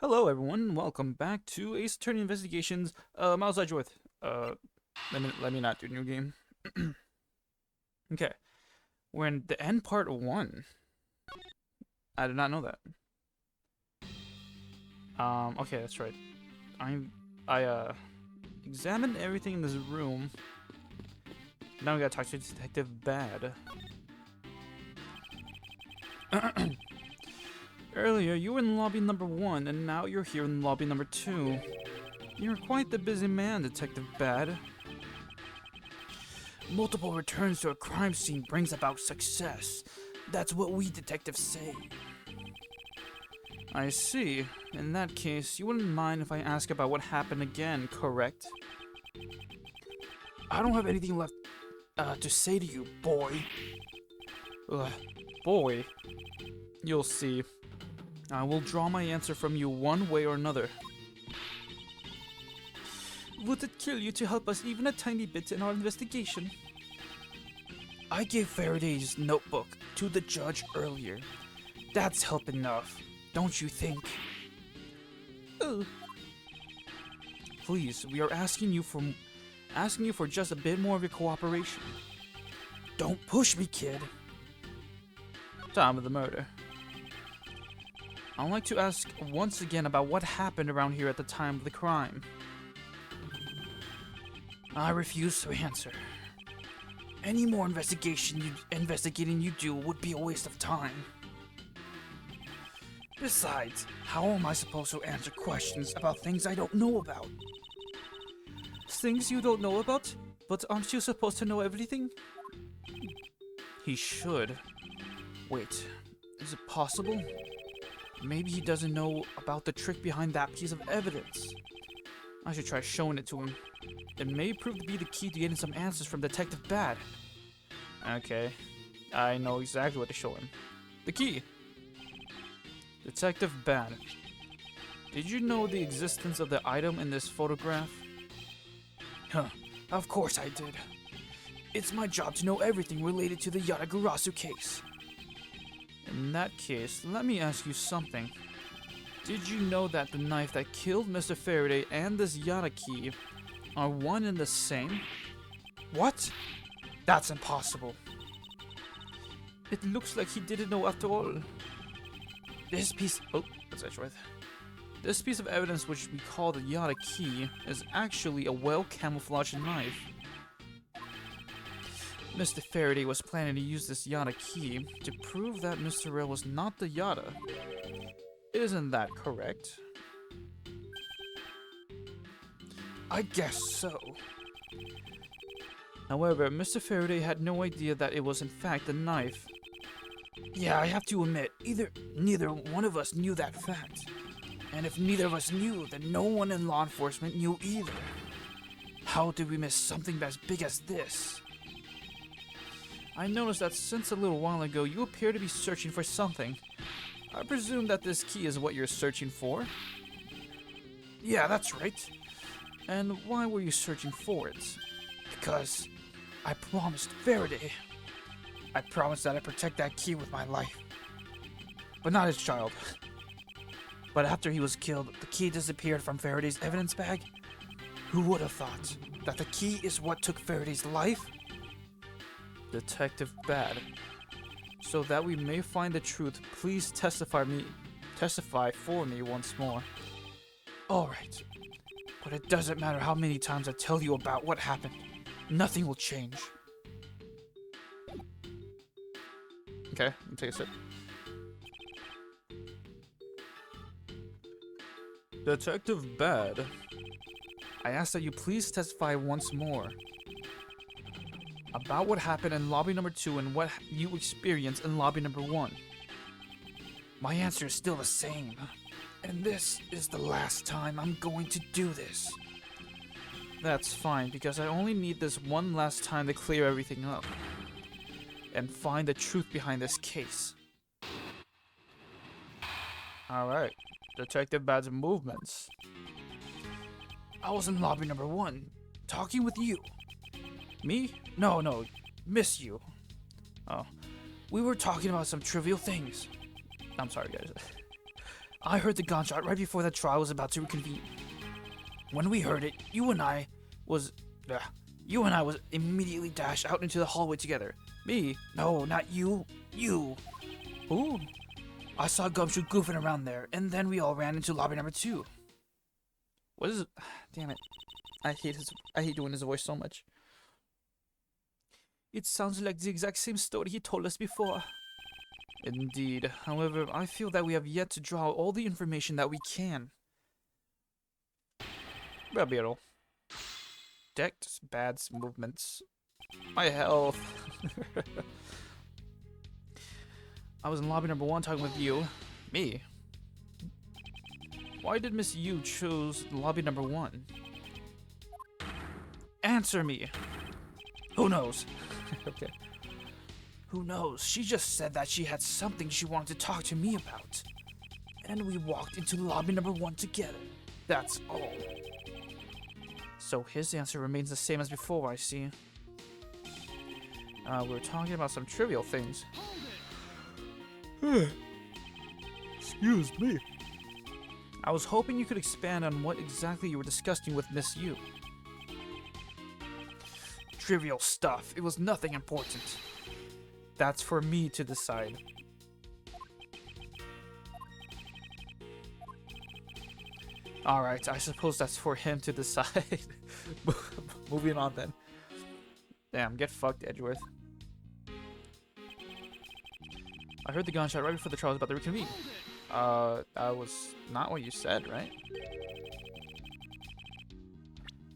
Hello, everyone. Welcome back to Ace Attorney Investigations. I was Edgeworth. Let me not do new game. Okay, we're in the end part one. I did not know that. Okay, that's right. I examined everything in this room. Now we gotta talk to Detective Bad. Earlier, you were in lobby number 1, and now you're here in lobby number 2. You're quite the busy man, Detective Bad. Multiple returns to a crime scene brings about success. That's what we detectives say. I see. In that case, you wouldn't mind if I ask about what happened again, correct? I don't have anything left to say to you, boy. Ugh, boy. You'll see. I will draw my answer from you one way or another. Would it kill you to help us even a tiny bit in our investigation? I gave Faraday's notebook to the judge earlier. That's help enough, don't you think? Please, we are asking you for just a bit more of your cooperation. Don't push me, kid. Time of the murder. I'd like to ask once again about what happened around here at the time of the crime. I refuse to answer. Any more investigating you do would be a waste of time. Besides, how am I supposed to answer questions about things I don't know about? Things you don't know about? But aren't you supposed to know everything? He should. Wait, is it possible? Maybe he doesn't know about the trick behind that piece of evidence. I should try showing it to him. It may prove to be the key to getting some answers from Detective Bad. Okay, I know exactly what to show him. The key! Detective Bad. Did you know the existence of the item in this photograph? Huh, of course I did. It's my job to know everything related to the Yatagarasu case. In that case, let me ask you something. Did you know that the knife that killed Mr. Faraday and this Yata key are one and the same? What? That's impossible. It looks like he didn't know after all. This piece... Oh, that's Edgeworth. This piece of evidence, which we call the Yata key, is actually a well-camouflaged knife. Mr. Faraday was planning to use this Yata key to prove that Mr. Rail was not the Yata. Isn't that correct? I guess so. However, Mr. Faraday had no idea that it was in fact a knife. Yeah, I have to admit, neither one of us knew that fact. And if neither of us knew, then no one in law enforcement knew either. How did we miss something as big as this? I noticed that since a little while ago, you appear to be searching for something. I presume that this key is what you're searching for? Yeah, that's right. And why were you searching for it? Because I promised Faraday. I promised that I'd protect that key with my life. But not his child. But after he was killed, the key disappeared from Faraday's evidence bag? Who would have thought that the key is what took Faraday's life? Detective Bad. So that we may find the truth, please testify for me once more. Alright. But it doesn't matter how many times I tell you about what happened. Nothing will change. Okay, let me take a sip. Detective Bad. I ask that you please testify once more about what happened in lobby number 2 and what you experienced in lobby number 1. My answer is still the same. And this is the last time I'm going to do this. That's fine, because I only need this one last time to clear everything up. And find the truth behind this case. Alright. Detective Bad's movements. I was in lobby number 1, talking with you. Me? No, miss you. Oh. We were talking about some trivial things. I'm sorry, guys. I heard the gunshot right before the trial was about to reconvene. When we heard it, you and I was immediately dashed out into the hallway together. Me? No, not you. You. Who? I saw Gumshoe goofing around there, and then we all ran into lobby number 2. What is it? Damn it. I hate doing his voice so much. It sounds like the exact same story he told us before. Indeed. However, I feel that we have yet to draw all the information that we can. Rabiero. Decked bad movements. My health. I was in lobby number 1 talking with you. Me? Why did Miss Yu choose lobby number 1? Answer me. Who knows? Okay. Who knows? She just said that she had something she wanted to talk to me about. And we walked into lobby number 1 together. That's all. So his answer remains the same as before, I see. We were talking about some trivial things. Excuse me. I was hoping you could expand on what exactly you were discussing with Miss Yu. Trivial stuff. It was nothing important. That's for me to decide. Alright, I suppose that's for him to decide. Moving on then. Damn, get fucked, Edgeworth. I heard the gunshot right before the trial was about to reconvene. That was not what you said, right?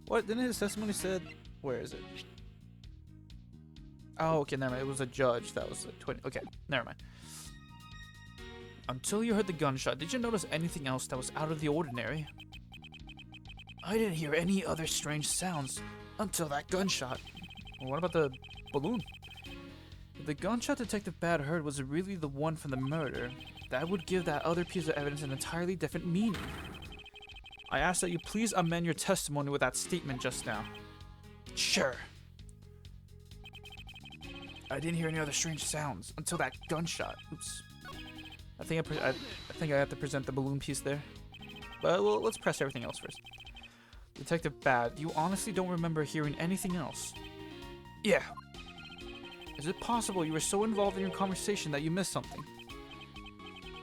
What? Didn't his testimony said? Where is it? Oh, okay, never mind. It was a judge. That was the 20. Okay, never mind. Until you heard the gunshot, did you notice anything else that was out of the ordinary? I didn't hear any other strange sounds until that gunshot. Well, what about the balloon? If the gunshot Detective Bad heard was really the one from the murder, that would give that other piece of evidence an entirely different meaning. I ask that you please amend your testimony with that statement just now. Sure. I didn't hear any other strange sounds until that gunshot. Oops. I think I have to present the balloon piece there. But well, let's press everything else first. Detective Bad, you honestly don't remember hearing anything else? Yeah. Is it possible you were so involved in your conversation that you missed something?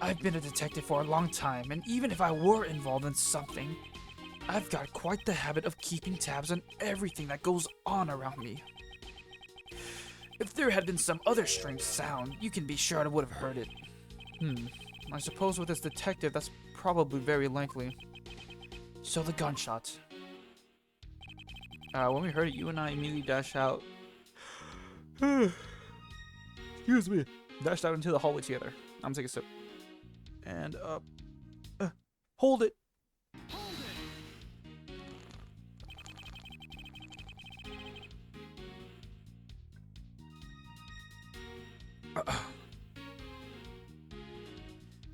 I've been a detective for a long time, and even if I were involved in something, I've got quite the habit of keeping tabs on everything that goes on around me. If there had been some other strange sound, you can be sure I would have heard it. I suppose with this detective, that's probably very likely. So the gunshot. When we heard it, you and I immediately dashed out. Excuse me. Dashed out into the hallway together. I'm gonna take a sip. And, hold it.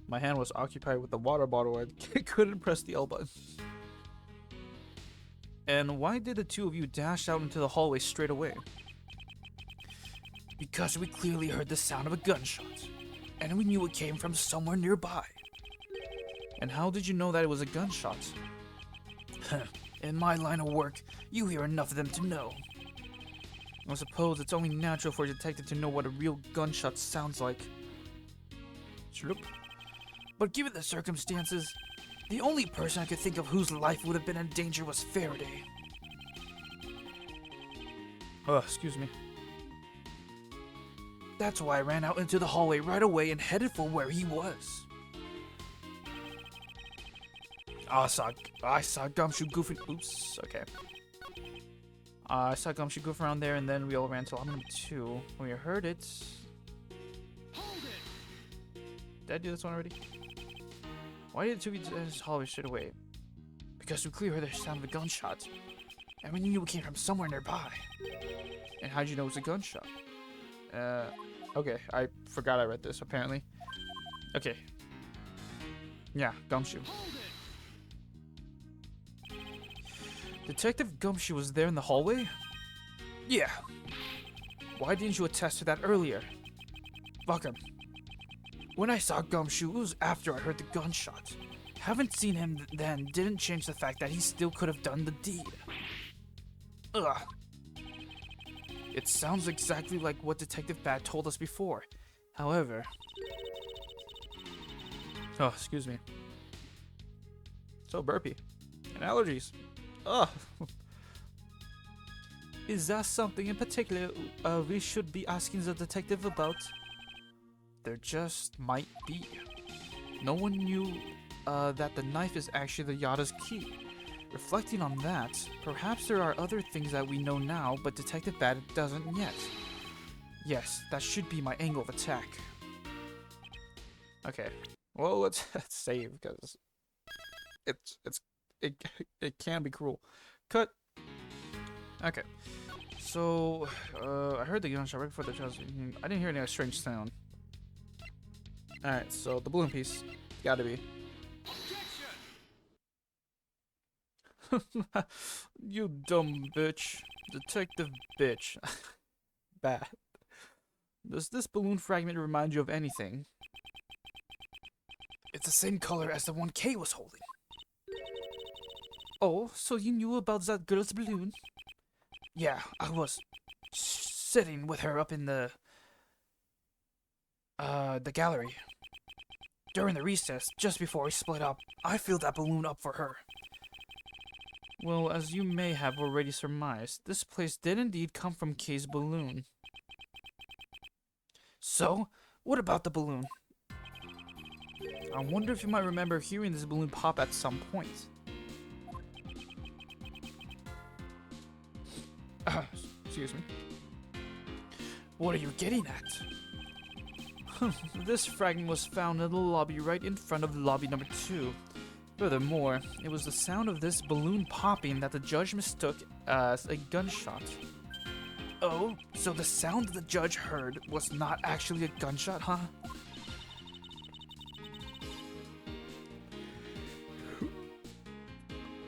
My hand was occupied with the water bottle. I couldn't press the L button. And why did the two of you dash out into the hallway straight away? Because we clearly heard the sound of a gunshot, and we knew it came from somewhere nearby. And how did you know that it was a gunshot? In my line of work, you hear enough of them to know. I suppose it's only natural for a detective to know what a real gunshot sounds like. But given the circumstances, the only person I could think of whose life would have been in danger was Faraday. Oh, excuse me. That's why I ran out into the hallway right away and headed for where he was. I saw Gumshoe goofing. Oops, okay. I saw Gumshoe goof around there, and then we all ran to lobby number 2. When we heard it. Did I do this one already? Why did the two of you just hallway straight away? Because we clearly heard the sound of a gunshot, and we knew it came from somewhere nearby. And how'd you know it was a gunshot? Okay, I forgot I read this, apparently. Okay. Yeah, Gumshoe. Detective Gumshoe was there in the hallway? Yeah. Why didn't you attest to that earlier? Fuck him. When I saw Gumshoe, it was after I heard the gunshot. Haven't seen him then didn't change the fact that he still could have done the deed. Ugh. It sounds exactly like what Detective Bat told us before. However... Oh, excuse me. So burpy. And allergies. Ugh. Is that something in particular we should be asking the detective about? There just might be. No one knew that the knife is actually the Yada's key. Reflecting on that, perhaps there are other things that we know now, but Detective Bat doesn't yet. Yes, that should be my angle of attack. Okay, well let's save because it can be cruel. Cut. Okay, so I heard the gunshot right before the chest. I didn't hear any strange sound. All right, so the balloon piece, gotta be. You dumb bitch. Detective bitch. Bad. Does this balloon fragment remind you of anything? It's the same color as the one Kay was holding. Oh, so you knew about that girl's balloon? Yeah, I was sitting with her up in the gallery. During the recess, just before we split up, I filled that balloon up for her. Well, as you may have already surmised, this place did indeed come from Kay's balloon. So, what about the balloon? I wonder if you might remember hearing this balloon pop at some point. Excuse me. What are you getting at? This fragment was found in the lobby right in front of lobby number 2. Furthermore, it was the sound of this balloon popping that the judge mistook as a gunshot. Oh, so the sound the judge heard was not actually a gunshot, huh?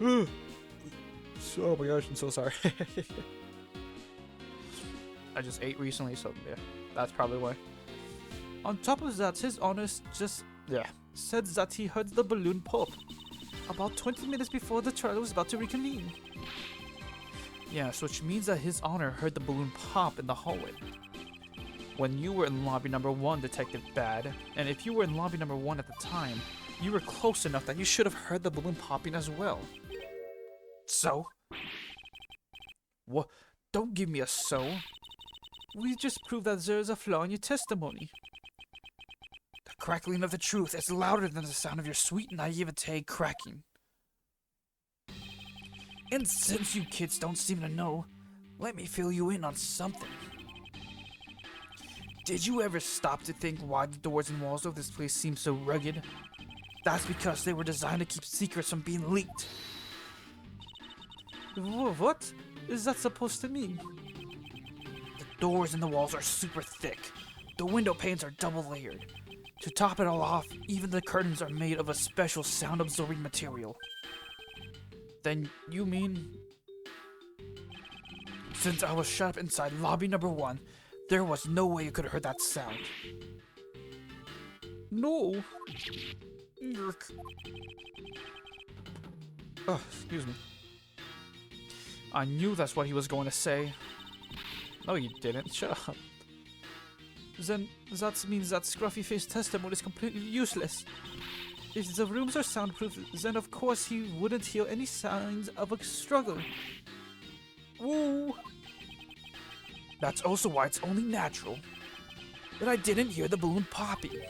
Oh my gosh, I'm so sorry. I just ate recently, so yeah, that's probably why. On top of that, his honor said that he heard the balloon pop about 20 minutes before the trial was about to reconvene. Yes, which means that his honor heard the balloon pop in the hallway. When you were in lobby number 1, Detective Bad, and if you were in lobby number 1 at the time, you were close enough that you should have heard the balloon popping as well. So? What? Don't give me a so. We just proved that there is a flaw in your testimony. The crackling of the truth is louder than the sound of your sweet naivete cracking. And since you kids don't seem to know, let me fill you in on something. Did you ever stop to think why the doors and walls of this place seem so rugged? That's because they were designed to keep secrets from being leaked. What is that supposed to mean? The doors and the walls are super thick. The window panes are double layered. To top it all off, even the curtains are made of a special sound-absorbing material. Then you mean... Since I was shut up inside lobby number 1, there was no way you could have heard that sound. No. Oh, excuse me. I knew that's what he was going to say. No, you didn't. Shut up. Then that means that scruffy-faced testimony is completely useless. If the rooms are soundproof, then of course he wouldn't hear any signs of a struggle. Ooh. That's also why it's only natural that I didn't hear the balloon popping.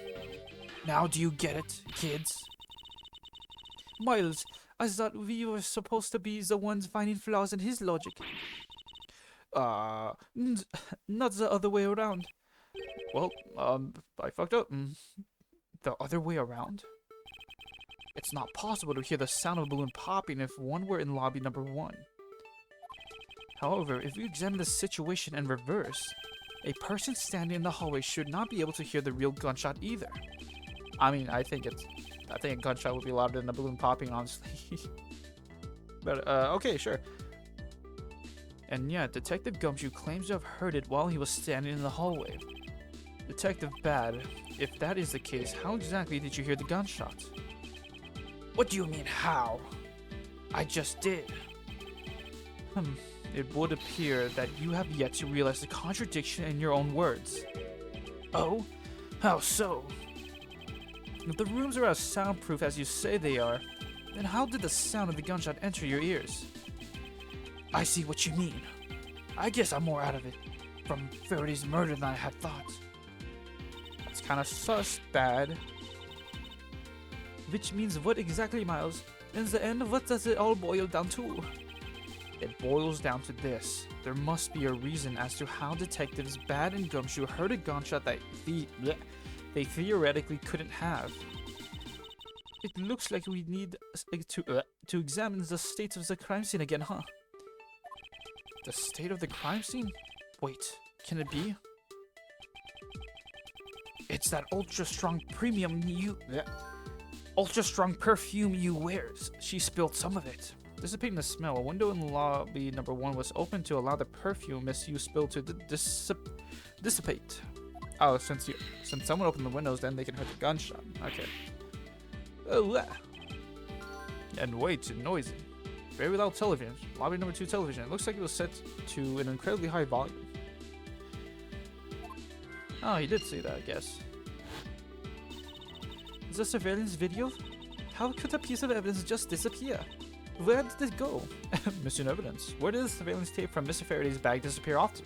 Now do you get it, kids? Miles, I thought we were supposed to be the ones finding flaws in his logic. Not the other way around. Well, I fucked up. The other way around? It's not possible to hear the sound of a balloon popping if one were in lobby number 1. However, if we examine the situation in reverse, a person standing in the hallway should not be able to hear the real gunshot either. I mean, I think a gunshot would be louder than a balloon popping, honestly. But, okay, sure. And yet, Detective Gumshoe claims to have heard it while he was standing in the hallway. Detective Bad, if that is the case, how exactly did you hear the gunshot? What do you mean, how? I just did. It would appear that you have yet to realize the contradiction in your own words. Oh? How so? If the rooms are as soundproof as you say they are, then how did the sound of the gunshot enter your ears? I see what you mean. I guess I'm more out of it from Faraday's murder than I had thought. That's kind of sus, Bad. Which means what exactly, Miles? In the end, what does it all boil down to? It boils down to this. There must be a reason as to how detectives Bad and Gumshoe heard a gunshot that they theoretically couldn't have. It looks like we need to examine the state of the crime scene again, huh? The state of the crime scene? Wait, can it be? It's that ultra-strong ultra-strong perfume you wears. She spilled some of it. Dissipating the smell, a window in lobby number 1 was open to allow the perfume Miss you spilled to dissipate. Oh, since someone opened the windows, then they can hear the gunshot. Okay. Oh, and way too noisy. Very loud television. Lobby number 2 television. It looks like it was set to an incredibly high volume. Oh, he did say that, I guess. Is this surveillance video? How could a piece of evidence just disappear? Where did it go? Missing evidence. Where did the surveillance tape from Mr. Faraday's bag disappear off to?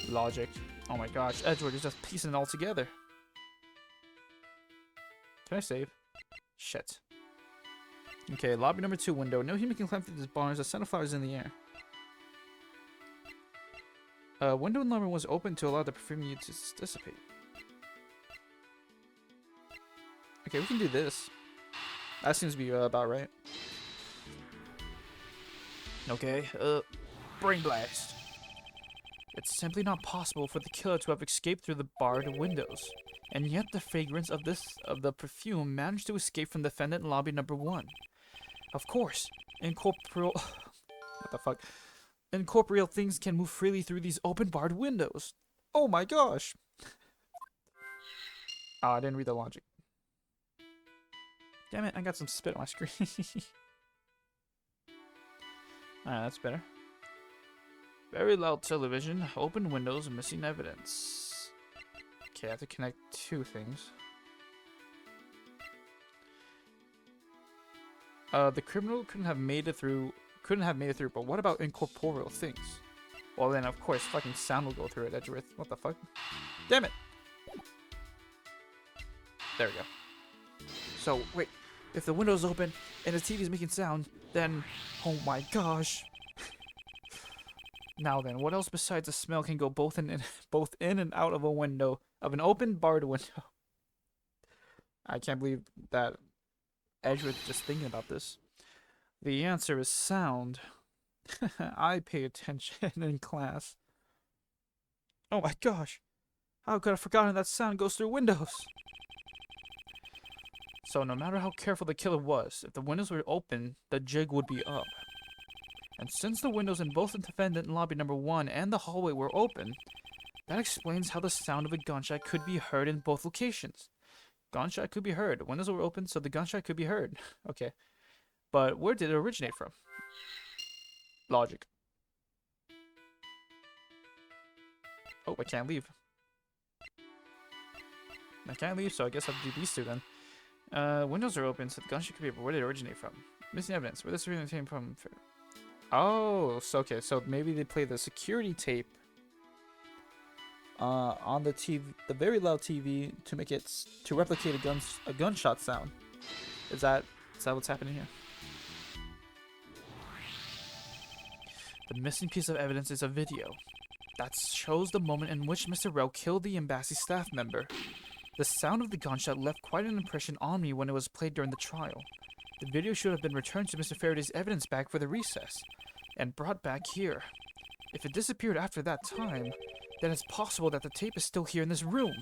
Logic. Oh my gosh, Edgeworth is just piecing it all together. Can I save? Shit. Okay, lobby number 2 window. No human can climb through this barn. There's a scent of flowers in the air. Window number 1 was open to allow the perfume to dissipate. Okay, we can do this. That seems to be about right. Okay, brain blast. It's simply not possible for the killer to have escaped through the barred windows, and yet the fragrance of the perfume managed to escape from defendant in lobby number 1. Of course, incorporeal what the fuck? Incorporeal things can move freely through these open barred windows. Oh my gosh! Oh, I didn't read the logic. Damn it, I got some spit on my screen. Alright, that's better. Very loud television, open windows, missing evidence. Okay, I have to connect 2 things. The criminal couldn't have made it through, but what about incorporeal things? Well then, of course, fucking sound will go through it, Edgeworth. What the fuck? Damn it! There we go. So, wait. If the window's open and the TV's making sound, then... Oh my gosh. Now then, what else besides the smell can go both in and out of a window, of an open barred window? I can't believe that Edgeworth just thinking about this. The answer is sound. I pay attention in class. Oh my gosh. How could I have forgotten that sound goes through windows? So no matter how careful the killer was, if the windows were open, the jig would be up. And since the windows in both the defendant and lobby number 1 and the hallway were open, that explains how the sound of a gunshot could be heard in both locations. Gunshot could be heard. Windows were open, so the gunshot could be heard. Okay. But where did it originate from? Logic. Oh, I can't leave. I can't leave, so I guess I'll do these 2 then. Windows are open, so the gunshot could be, but where did it originate from? Missing evidence. Where this originally came from? Oh, so okay, so maybe they play the security tape on the TV, the very loud TV, to make it to replicate a gunshot sound. Is that what's happening here? The missing piece of evidence is a video that shows the moment in which Mr. Rowe killed the embassy staff member. The sound of the gunshot left quite an impression on me when it was played during the trial. The video should have been returned to Mr. Faraday's evidence bag for the recess, and brought back here. If it disappeared after that time, then it's possible that the tape is still here in this room.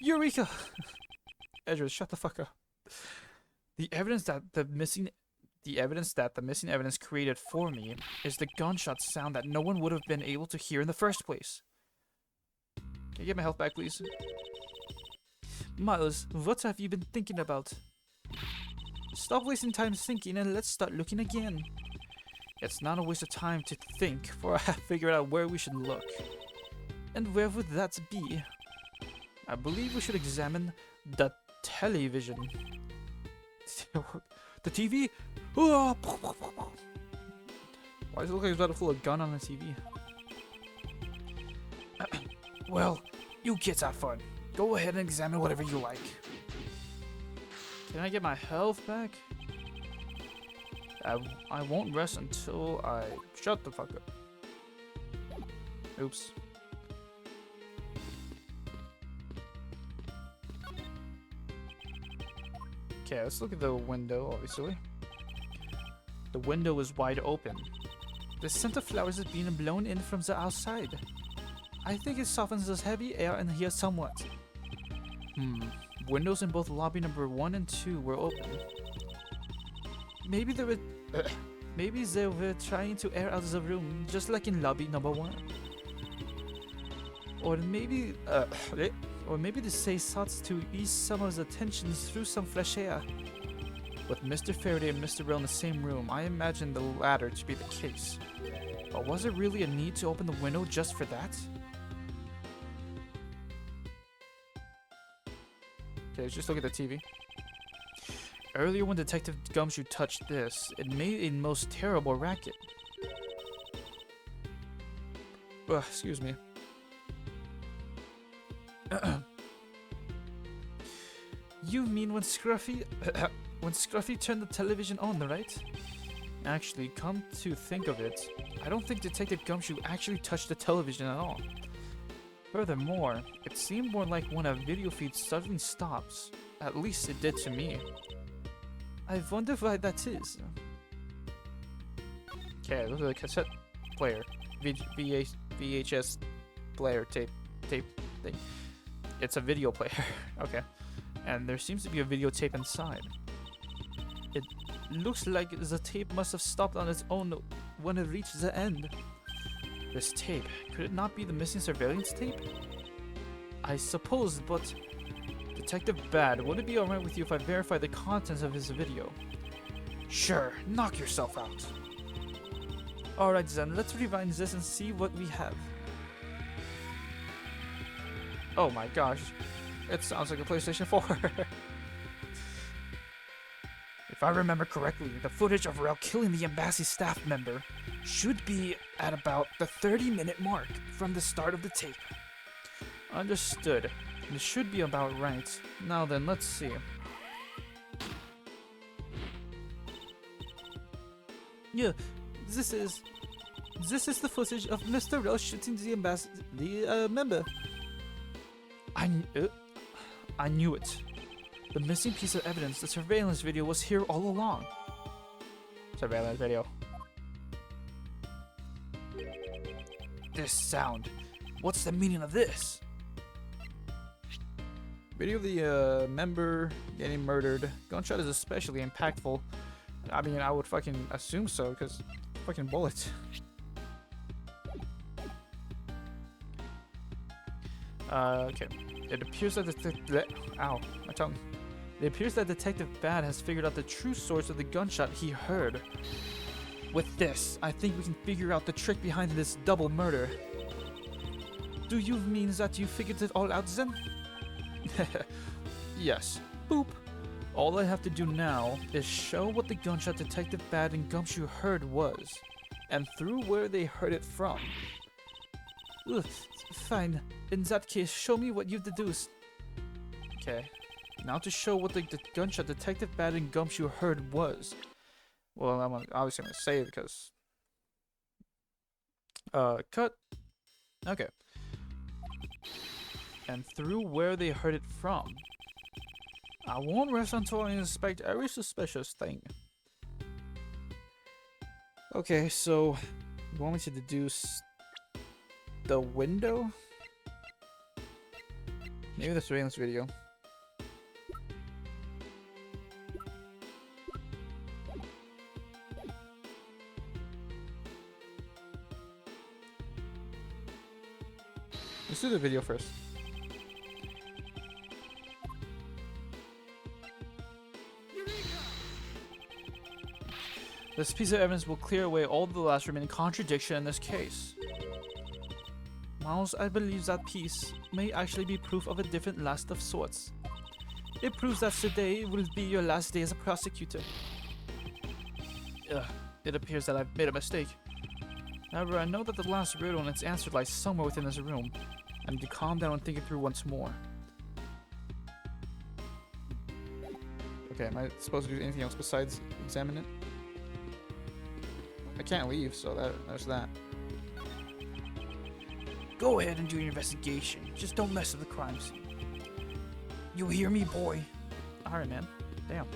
Eureka! Edgeworth, shut the fuck up. The evidence that the missing evidence created for me is the gunshot sound that no one would have been able to hear in the first place. Can I get my health back, please? Miles, what have you been thinking about? Stop wasting time thinking and let's start looking again. It's not a waste of time to think, for I have figured out where we should look. And where would that be? I believe we should examine the television. The TV? Why does it look like he's about to pull a gun on the TV? Well, you kids have fun. Go ahead and examine whatever you like. Can I get my health back? I won't rest until I shut the fuck up. Oops. Okay, let's look at the window, obviously. The window is wide open. The scent of flowers is being blown in from the outside. I think it softens this heavy air in here somewhat. Windows in both lobby number 1 and 2 were open. Maybe they were trying to air out the room, just like in lobby number 1. Or maybe they say thoughts to ease some of the tension through some fresh air. With Mr. Faraday and Mr. Rell in the same room, I imagine the latter to be the case. But was there really a need to open the window just for that? Okay, let's just look at the TV. Earlier when Detective Gumshoe touched this, it made a most terrible racket. Ugh, excuse me. You mean when Scruffy turned the television on, right? Actually, come to think of it, I don't think Detective Gumshoe actually touched the television at all. Furthermore, it seemed more like when a video feed suddenly stops. At least it did to me. I wonder why that is. Okay, look at the cassette player. VHS player tape thing. It's a video player. Okay. And there seems to be a videotape inside. It looks like the tape must have stopped on its own when it reached the end. This tape, could it not be the missing surveillance tape? I suppose, but... Detective Bad, would it be alright with you if I verify the contents of his video? Sure, knock yourself out. Alright then, let's rewind this and see what we have. Oh my gosh, it sounds like a PlayStation 4. If I remember correctly, the footage of Rell killing the embassy staff member should be at about the 30-minute mark from the start of the tape. Understood. This should be about right. Now then, let's see. Yeah, this is the footage of Mr. Rell shooting the member. I knew it. The missing piece of evidence, the surveillance video, was here all along. Surveillance video. This sound. What's the meaning of this? Video of the member getting murdered. Gunshot is especially impactful. I mean, I would fucking assume so, because fucking bullets. Okay. It appears that ow, my tongue. It appears that Detective Bad has figured out the true source of the gunshot he heard. With this, I think we can figure out the trick behind this double murder. Do you mean that you figured it all out then? Yes. Boop. All I have to do now is show what the gunshot Detective Bad and Gumshoe heard was, and through where they heard it from. Ugh, fine. In that case, show me what you've deduced. Okay. Now to show what the gunshot Detective Bad and Gumshoe heard was. Well, I'm obviously going to say it because... cut. Okay. And through where they heard it from. I won't rest until I inspect every suspicious thing. Okay, so... You want me to deduce... the window? Maybe the surveillance video. Let's do the video first. This piece of evidence will clear away all the last remaining contradiction in this case. Miles, I believe that piece may actually be proof of a different last of sorts. It proves that today will be your last day as a prosecutor. It appears that I've made a mistake. However, I know that the last riddle and its answer lies somewhere within this room. I need to calm down and think it through once more. Okay, am I supposed to do anything else besides examine it? I can't leave, so there's that. Go ahead and do your investigation. Just don't mess with the crime scene. You hear me, boy? Alright, man. Damn.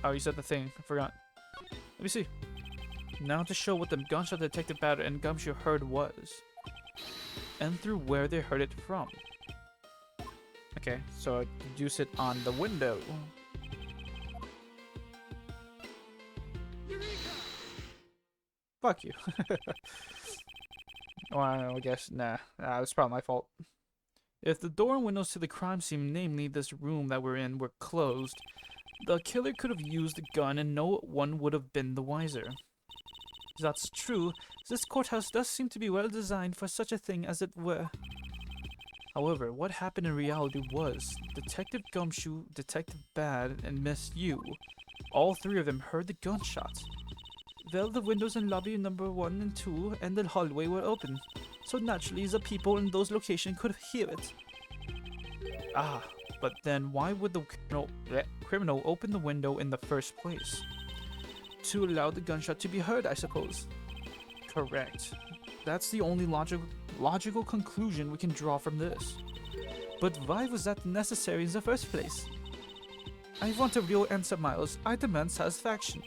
Oh, you said the thing. I forgot. Let me see. Now to show what the gunshot detected Batter and Gumshoe heard was. And through where they heard it from. Okay, so I deduce it on the window. Fuck you. Well, I guess, nah, it's probably my fault. If the door and windows to the crime scene, namely this room that we're in, were closed, the killer could have used a gun and no one would have been the wiser. If that's true, this courthouse does seem to be well designed for such a thing as it were. However, what happened in reality was, Detective Gumshoe, Detective Bad, and Miss Yu, all three of them heard the gunshot. Well, the windows in lobby number 1 and 2 and the hallway were open, so naturally the people in those locations could hear it. Ah, but then why would the criminal open the window in the first place? To allow the gunshot to be heard, I suppose. Correct. That's the only logical conclusion we can draw from this. But why was that necessary in the first place? I want a real answer, Miles. I demand satisfaction.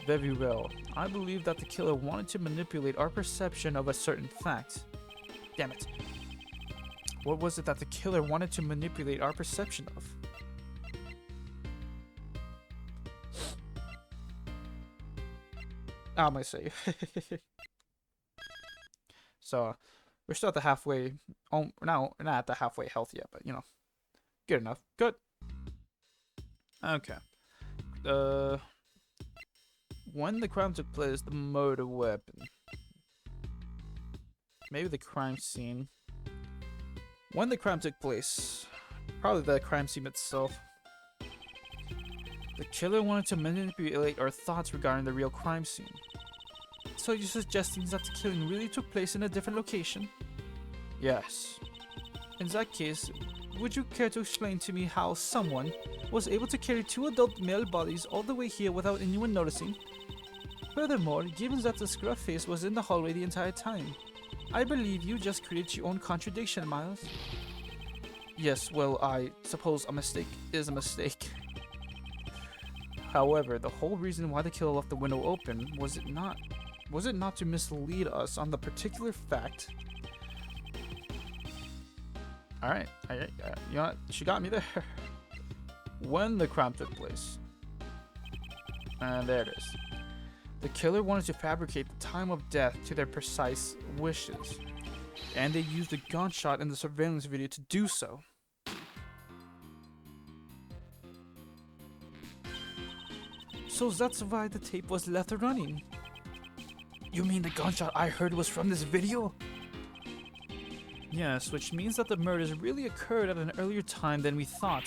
Very well. I believe that the killer wanted to manipulate our perception of a certain fact. Damn it. What was it that the killer wanted to manipulate our perception of? I'm gonna say. So, we're still at the halfway. Oh, no, we're not at the halfway health yet, but you know, good enough. Good. Okay. When the crime took place, the murder weapon. Maybe the crime scene. When the crime took place, probably the crime scene itself. The killer wanted to manipulate our thoughts regarding the real crime scene. So you're suggesting that the killing really took place in a different location? Yes. In that case, would you care to explain to me how someone was able to carry 2 adult male bodies all the way here without anyone noticing? Furthermore, given that the scruff face was in the hallway the entire time, I believe you just created your own contradiction, Miles. Yes, well, I suppose a mistake is a mistake. However, the whole reason why the killer left the window open was it not to mislead us on the particular fact? Alright, you know what? She got me there. When the crime took place. And there it is. The killer wanted to fabricate the time of death to their precise wishes. And they used a gunshot in the surveillance video to do so. So that's why the tape was left running. You mean the gunshot I heard was from this video? Yes, which means that the murders really occurred at an earlier time than we thought.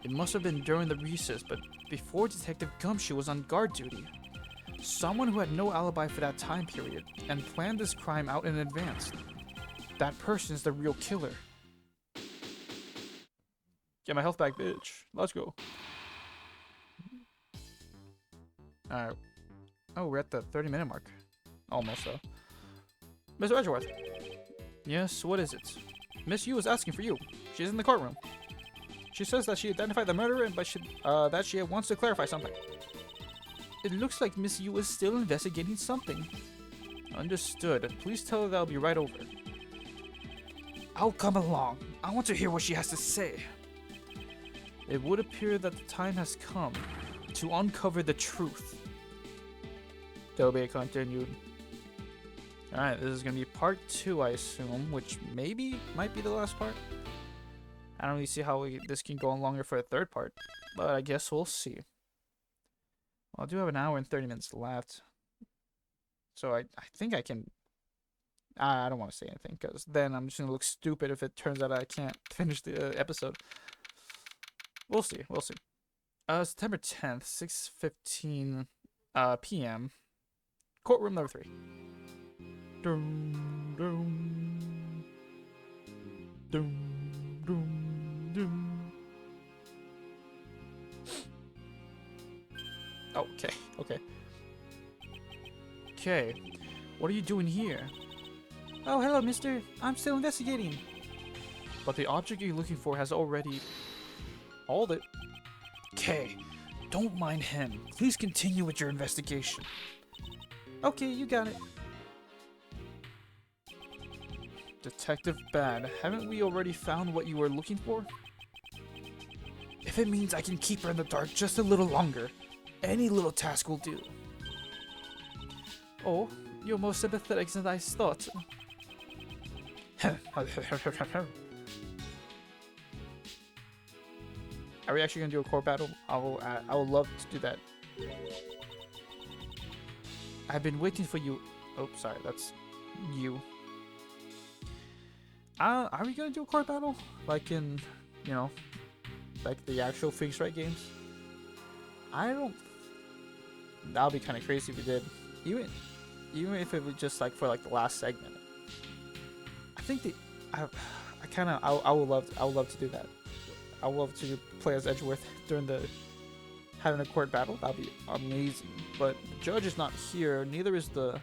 It must have been during the recess, but before Detective Gumshoe was on guard duty. Someone who had no alibi for that time period and planned this crime out in advance. That person is the real killer. Get my health back, bitch. Let's go. Alright. Oh, we're at the 30-minute mark. Almost, though. Mr. Edgeworth. Yes, what is it? Miss Yu is asking for you. She's in the courtroom. She says that she identified the murderer, but that she wants to clarify something. It looks like Miss Yu is still investigating something. Understood. Please tell her that I'll be right over. I'll come along. I want to hear what she has to say. It would appear that the time has come to uncover the truth. To be continued. Alright, this is gonna be part 2, I assume, which maybe might be the last part. I don't really see how this can go on longer for a third part, but I guess we'll see. Well, I do have an hour and 30 minutes left, so I think I can. I don't want to say anything because then I'm just gonna look stupid if it turns out I can't finish the episode. We'll see. We'll see. September 10th, 6:15 p.m. Courtroom number 3. Dum, dum, dum, dum, dum. Okay, okay. Okay, what are you doing here? Oh, hello, mister. I'm still investigating. But the object you're looking for has already... Hold it. Okay, don't mind him. Please continue with your investigation. Okay, you got it. Detective Bad, haven't we already found what you were looking for? If it means I can keep her in the dark just a little longer, any little task will do. Oh, you're more sympathetic than I thought. Are we actually gonna do a court battle? I would love to do that. I've been waiting for you. Oh, sorry, that's you. Are we gonna do a court battle? Like in, you know, like the actual Fixed Right games? I don't... That would be kind of crazy if we did. Even if it was just like for like the last segment. I think I would love to do that. I would love to play as Edgeworth during having a court battle. That'd be amazing. But the judge is not here. Neither is the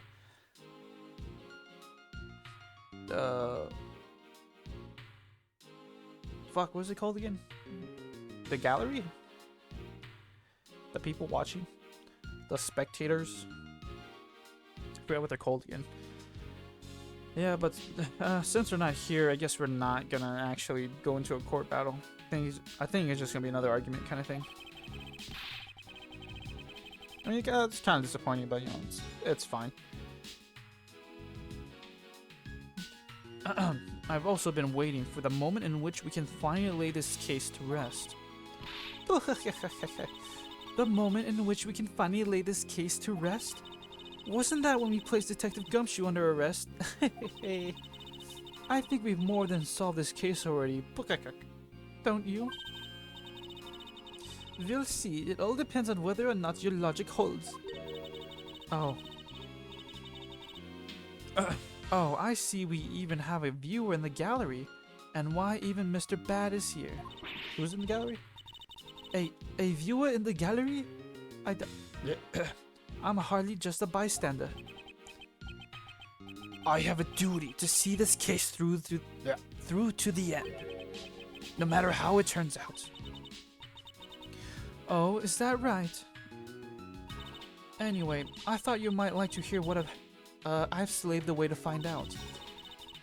fuck, what is it called again? The gallery? The people watching? The spectators? I forgot what they're called again. Yeah, but since they're not here, I guess we're not gonna actually go into a court battle. I think it's just gonna be another argument kind of thing. I mean, it's kind of disappointing, but you know, it's fine. I've also been waiting for the moment in which we can finally lay this case to rest. The moment in which we can finally lay this case to rest? Wasn't that when we placed Detective Gumshoe under arrest? I think we've more than solved this case already. Don't you? We'll see. It all depends on whether or not your logic holds. Oh. Oh, I see we even have a viewer in the gallery. And why even Mr. Bad is here. Who's in the gallery? A viewer in the gallery? I'm hardly just a bystander. I have a duty to see this case through to the end. No matter how it turns out. Oh, is that right? Anyway, I thought you might like to hear what I've slaved away to find out.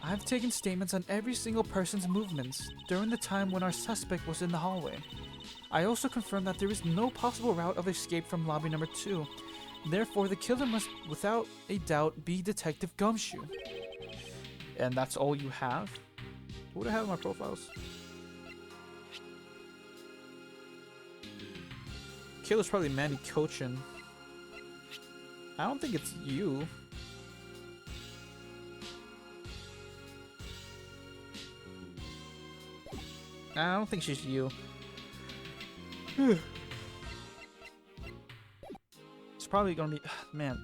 I've taken statements on every single person's movements during the time when our suspect was in the hallway. I also confirmed that there is no possible route of escape from lobby number 2. Therefore, the killer must, without a doubt, be Detective Gumshoe. And that's all you have? What do I have in my profiles? Killer's probably Manny Cochin. I don't think it's you. I don't think she's you. It's probably gonna be... Man.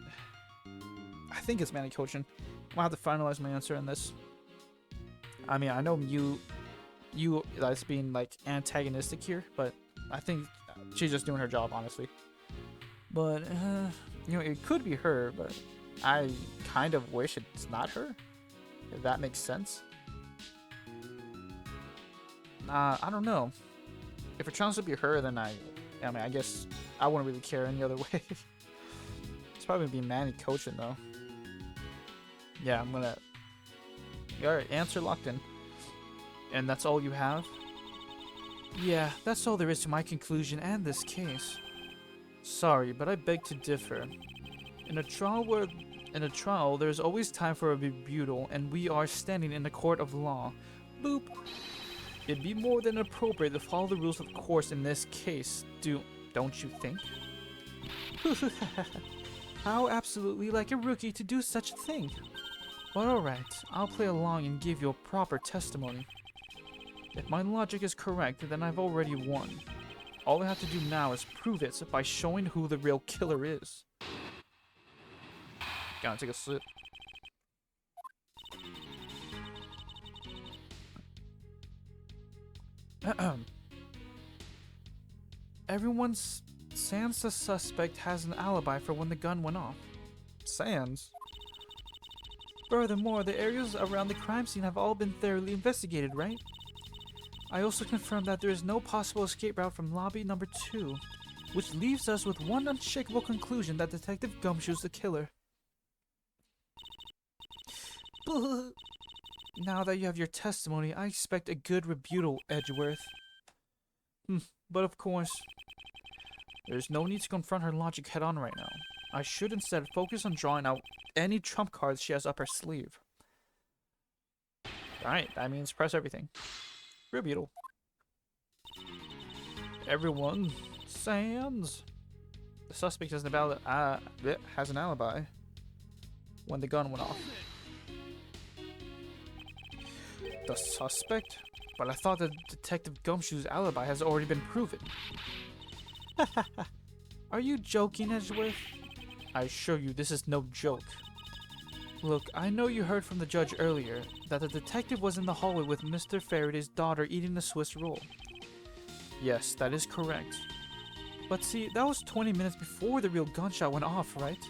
I think it's Manny Cochin. I'm gonna have to finalize my answer on this. I mean, I know you that's being like antagonistic here, but I think she's just doing her job, honestly. But you know, it could be her, but I kind of wish it's not her, if that makes sense. I don't know. If it turns out to be her, then I mean, I guess I wouldn't really care any other way. It's probably gonna be Manny Cochin though. Yeah, I'm gonna... Alright, answer locked in. And that's all you have? Yeah, that's all there is to my conclusion and this case. Sorry, but I beg to differ. In a trial where In a trial, there's always time for a rebuttal, and we are standing in a court of law. Boop. It'd be more than appropriate to follow the rules of the course in this case, don't you think? How absolutely like a rookie to do such a thing. But alright, I'll play along and give you a proper testimony. If my logic is correct, then I've already won. All I have to do now is prove it by showing who the real killer is. Gotta take a sip. Everyone's Sans the suspect has an alibi for when the gun went off. Sans? Furthermore, the areas around the crime scene have all been thoroughly investigated, right? I also confirmed that there is no possible escape route from lobby number 2, which leaves us with one unshakable conclusion that Detective Gumshoe's the killer. Now that you have your testimony, I expect a good rebuttal, Edgeworth. But of course, there's no need to confront her logic head-on right now. I should instead focus on drawing out any trump cards she has up her sleeve. Alright, that means press everything. Rebuttal. Everyone, Sans. The suspect has an alibi when the gun went off. The suspect? But I thought that Detective Gumshoe's alibi has already been proven. Are you joking, Edgeworth? I assure you this is no joke. Look, I know you heard from the judge earlier that the detective was in the hallway with Mr. Faraday's daughter eating the Swiss roll. Yes, that is correct. But see, that was 20 minutes before the real gunshot went off, right?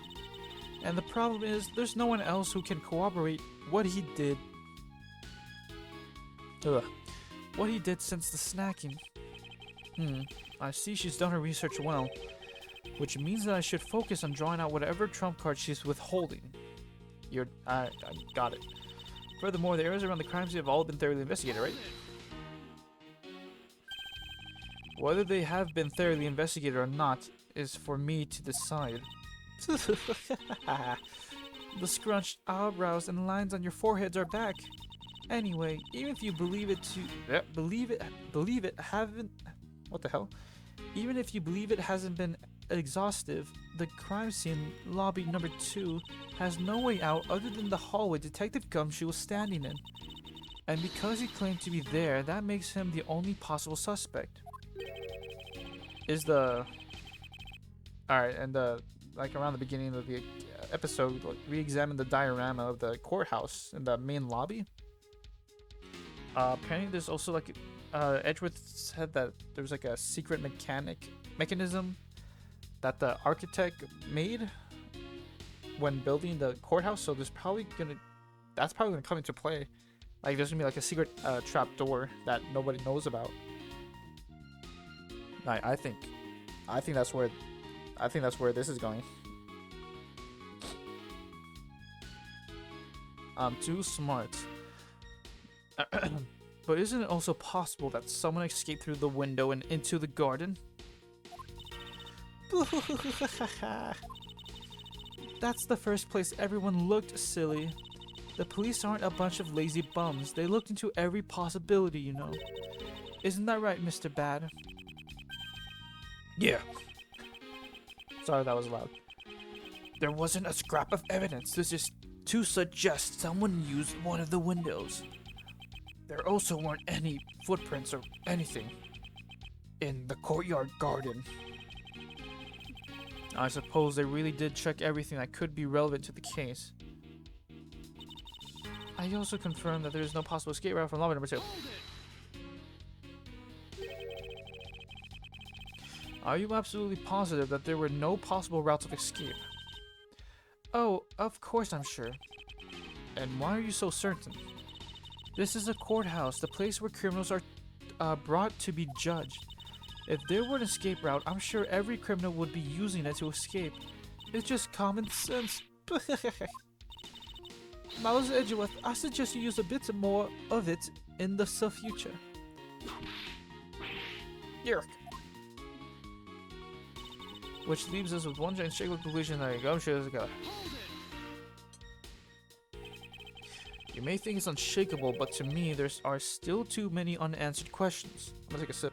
And the problem is, there's no one else who can corroborate what he did. What he did since the snacking. I see she's done her research well, which means that I should focus on drawing out whatever trump card she's withholding. I got it. Furthermore, the areas around the crime scene have all been thoroughly investigated, right? Whether they have been thoroughly investigated or not is for me to decide. The scrunched eyebrows and lines on your foreheads are back. Anyway, even if you believe it Even if you believe it hasn't been exhaustive, the crime scene lobby number 2 has no way out other than the hallway Detective Gumshoe was standing in. And because he claimed to be there, that makes him the only possible suspect. Alright, and like around the beginning of the episode, like, re-examine the diorama of the courthouse in the main lobby. Apparently there's also like Edgeworth said that there was like a secret mechanism that the architect made when building the courthouse, so that's probably gonna come into play. Like there's gonna be like a secret trap door that nobody knows about. I think that's where this is going. I'm too smart. But isn't it also possible that someone escaped through the window and into the garden? That's the first place everyone looked, silly. The police aren't a bunch of lazy bums. They looked into every possibility, you know. Isn't that right, Mr. Bad? Yeah. Sorry, that was loud. There wasn't a scrap of evidence to suggest someone used one of the windows. There also weren't any footprints or anything in the courtyard garden. I suppose they really did check everything that could be relevant to the case. I also confirmed that there is no possible escape route from lobby number 2. Are you absolutely positive that there were no possible routes of escape? Oh, of course I'm sure. And why are you so certain? This is a courthouse, the place where criminals are brought to be judged. If there were an escape route, I'm sure every criminal would be using it to escape. It's just common sense. Miles Edgeworth, I suggest you use a bit more of it in the future. Yerk. Which leaves us with one unshakable conclusion that Gumshoe is a killer. You may think it's unshakable, but to me, there are still too many unanswered questions. I'm gonna take a sip.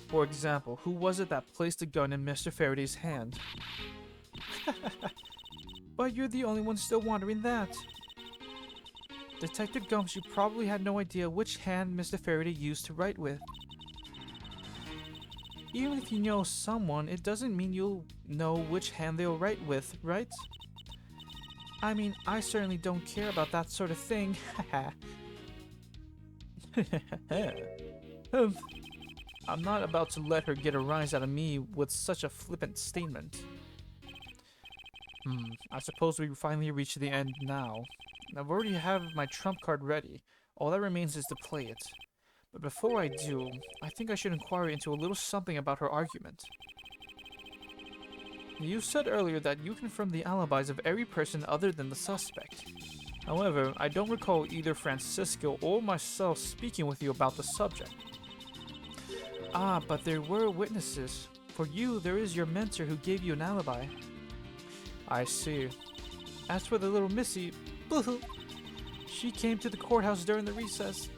For example, who was it that placed the gun in Mr. Faraday's hand? But you're the only one still wondering that. Detective Gumshoe probably had no idea which hand Mr. Faraday used to write with. Even if you know someone, it doesn't mean you'll know which hand they'll write with, right? I mean, I certainly don't care about that sort of thing. I'm not about to let her get a rise out of me with such a flippant statement. I suppose we finally reached the end now. I've already have my trump card ready. All that remains is to play it. But before I do, I think I should inquire into a little something about her argument. You said earlier that you confirmed the alibis of every person other than the suspect. However, I don't recall either Franziska or myself speaking with you about the subject. Ah, but there were witnesses. For you, there is your mentor who gave you an alibi. I see. As for the little missy, she came to the courthouse during the recess,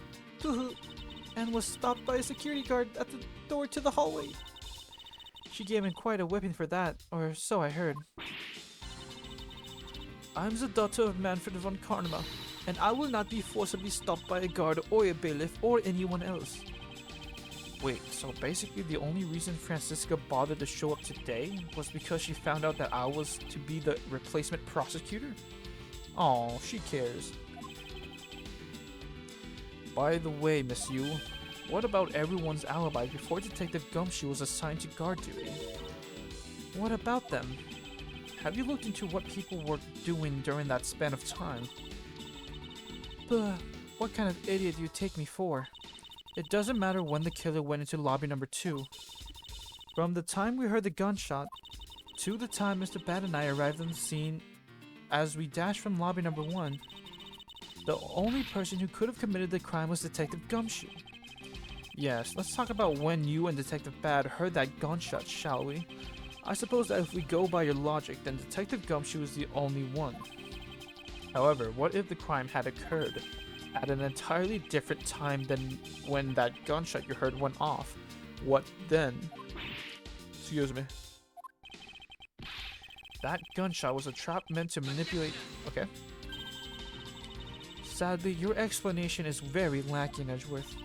and was stopped by a security guard at the door to the hallway. She gave him quite a whipping for that, or so I heard. I'm the daughter of Manfred and Franziska, and I will not be forcibly stopped by a guard or a bailiff or anyone else. Wait, so basically the only reason Franziska bothered to show up today was because she found out that I was to be the replacement prosecutor? Oh, she cares. By the way, Miss Yu, what about everyone's alibi before Detective Gumshoe was assigned to guard duty? What about them? Have you looked into what people were doing during that span of time? What kind of idiot do you take me for? It doesn't matter when the killer went into lobby number 2. From the time we heard the gunshot, to the time Mr. Bat and I arrived on the scene as we dashed from lobby number 1, the only person who could have committed the crime was Detective Gumshoe. Yes, let's talk about when you and Detective Bad heard that gunshot, shall we? I suppose that if we go by your logic, then Detective Gumshoe is the only one. However, what if the crime had occurred at an entirely different time than when that gunshot you heard went off? What then? Excuse me. That gunshot was a trap meant to manipulate... Okay. Sadly, your explanation is very lacking, Edgeworth.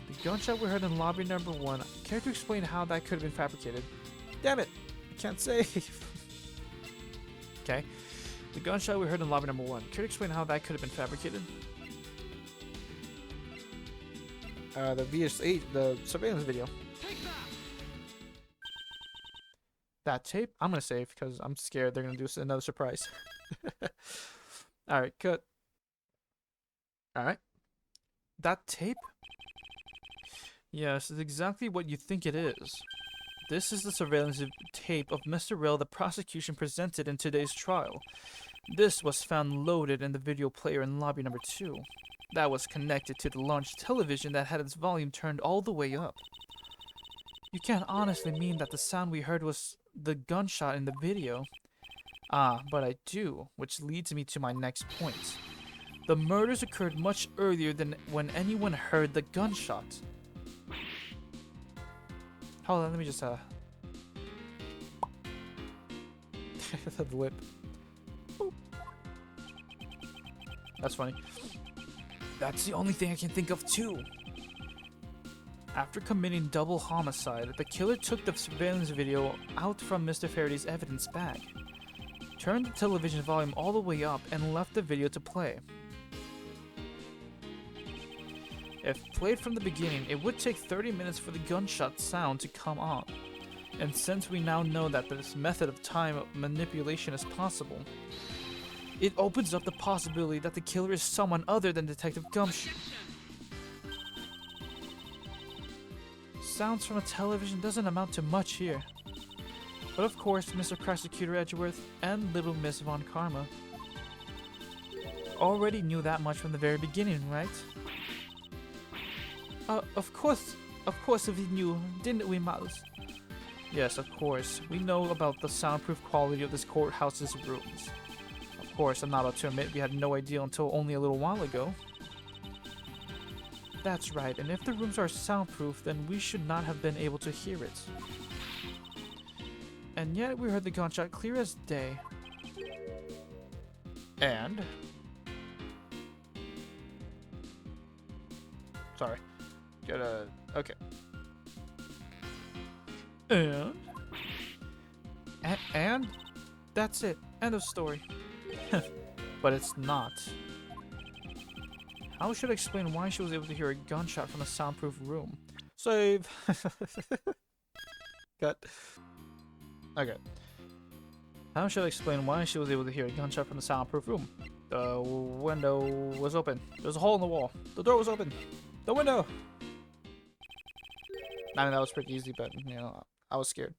The gunshot we heard in lobby number 1, care to explain how that could have been fabricated? Damn it! I can't save! Okay. The gunshot we heard in lobby number 1, care to explain how that could have been fabricated? The VS8, the surveillance video. That tape? I'm gonna save because I'm scared they're gonna do another surprise. Alright, cut. Alright. That tape? Yes, it's exactly what you think it is. This is the surveillance tape of Mr. Rail the prosecution presented in today's trial. This was found loaded in the video player in lobby number 2. That was connected to the large television that had its volume turned all the way up. You can't honestly mean that the sound we heard was the gunshot in the video. Ah, but I do, which leads me to my next point. The murders occurred much earlier than when anyone heard the gunshot. Hold on, let me just, the lip. Boop. That's funny. That's the only thing I can think of too. After committing double homicide, the killer took the surveillance video out from Mr. Faraday's evidence bag, turned the television volume all the way up, and left the video to play. If played from the beginning, it would take 30 minutes for the gunshot sound to come on. And since we now know that this method of time manipulation is possible, it opens up the possibility that the killer is someone other than Detective Gumshoe. Sounds from a television doesn't amount to much here. But of course, Mr. Prosecutor Edgeworth and Little Miss Von Karma already knew that much from the very beginning, right? Of course we knew, didn't we, Miles? Yes, of course. We know about the soundproof quality of this courthouse's rooms. Of course, I'm not about to admit we had no idea until only a little while ago. That's right, and if the rooms are soundproof, then we should not have been able to hear it. And yet we heard the gunshot clear as day. And? Sorry. Okay. And? That's it. End of story. But it's not. How should I explain why she was able to hear a gunshot from a soundproof room? Save! Cut. Okay. How should I explain why she was able to hear a gunshot from the soundproof room? The window was open. There's a hole in the wall. The door was open. The window! I mean, that was pretty easy, but, you know, I was scared.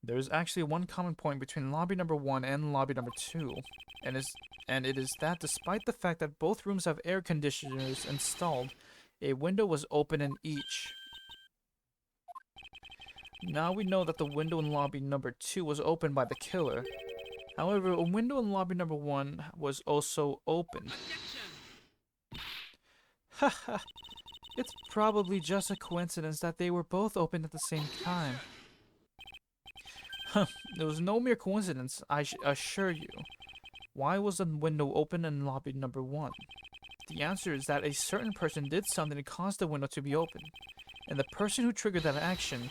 There's actually one common point between lobby number 1 and lobby number 2, and it is that despite the fact that both rooms have air conditioners installed, a window was open in each. Now we know that the window in lobby number 2 was opened by the killer. However, a window in lobby number 1 was also open. Haha, it's probably just a coincidence that they were both open at the same time. It was no mere coincidence, I assure you. Why was the window open in lobby number 1? The answer is that a certain person did something to cause the window to be open. And the person who triggered that action,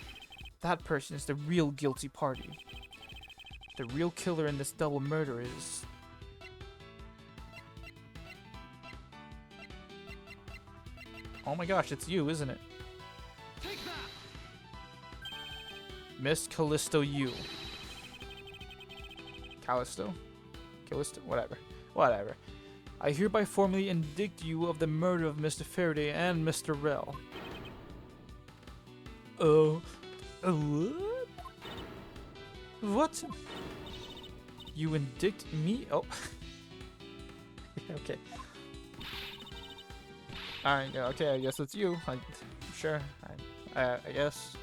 that person is the real guilty party. The real killer in this double murder is... Oh my gosh, it's you, isn't it? Miss Callisto Yu. Callisto? Callisto? Whatever. Whatever. I hereby formally indict you of the murder of Mr. Faraday and Mr. Rell. What? What? You indict me? Oh. Okay. Alright, okay, I guess it's you. Sure. I guess.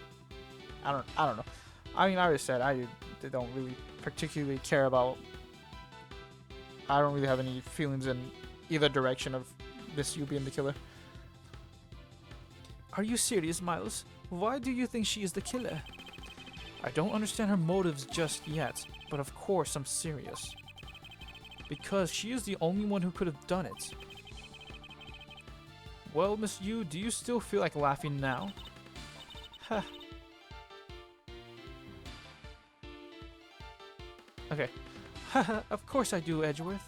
I don't know. I mean, I already said I don't really particularly care about... I don't really have any feelings in either direction of this you being the killer. Are you serious, Miles? Why do you think she is the killer? I don't understand her motives just yet, but of course I'm serious. Because she is the only one who could have done it. Well, Miss Yu, do you still feel like laughing now? Ha. Okay. Haha, of course I do, Edgeworth.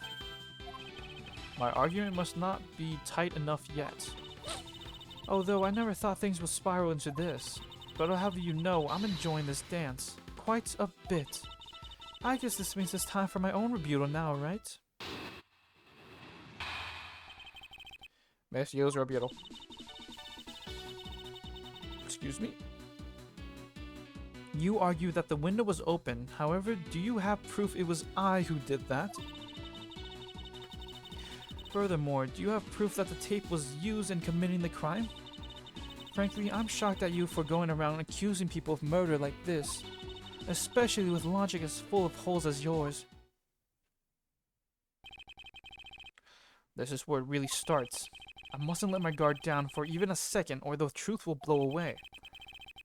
My argument must not be tight enough yet. Although I never thought things would spiral into this. But I'll have you know, I'm enjoying this dance. Quite a bit. I guess this means it's time for my own rebuttal now, right? Miss Yu's rebuttal. Excuse me? You argue that the window was open. However, do you have proof it was I who did that? Furthermore, do you have proof that the tape was used in committing the crime? Frankly, I'm shocked at you for going around accusing people of murder like this, especially with logic as full of holes as yours. This is where it really starts. I mustn't let my guard down for even a second or the truth will blow away.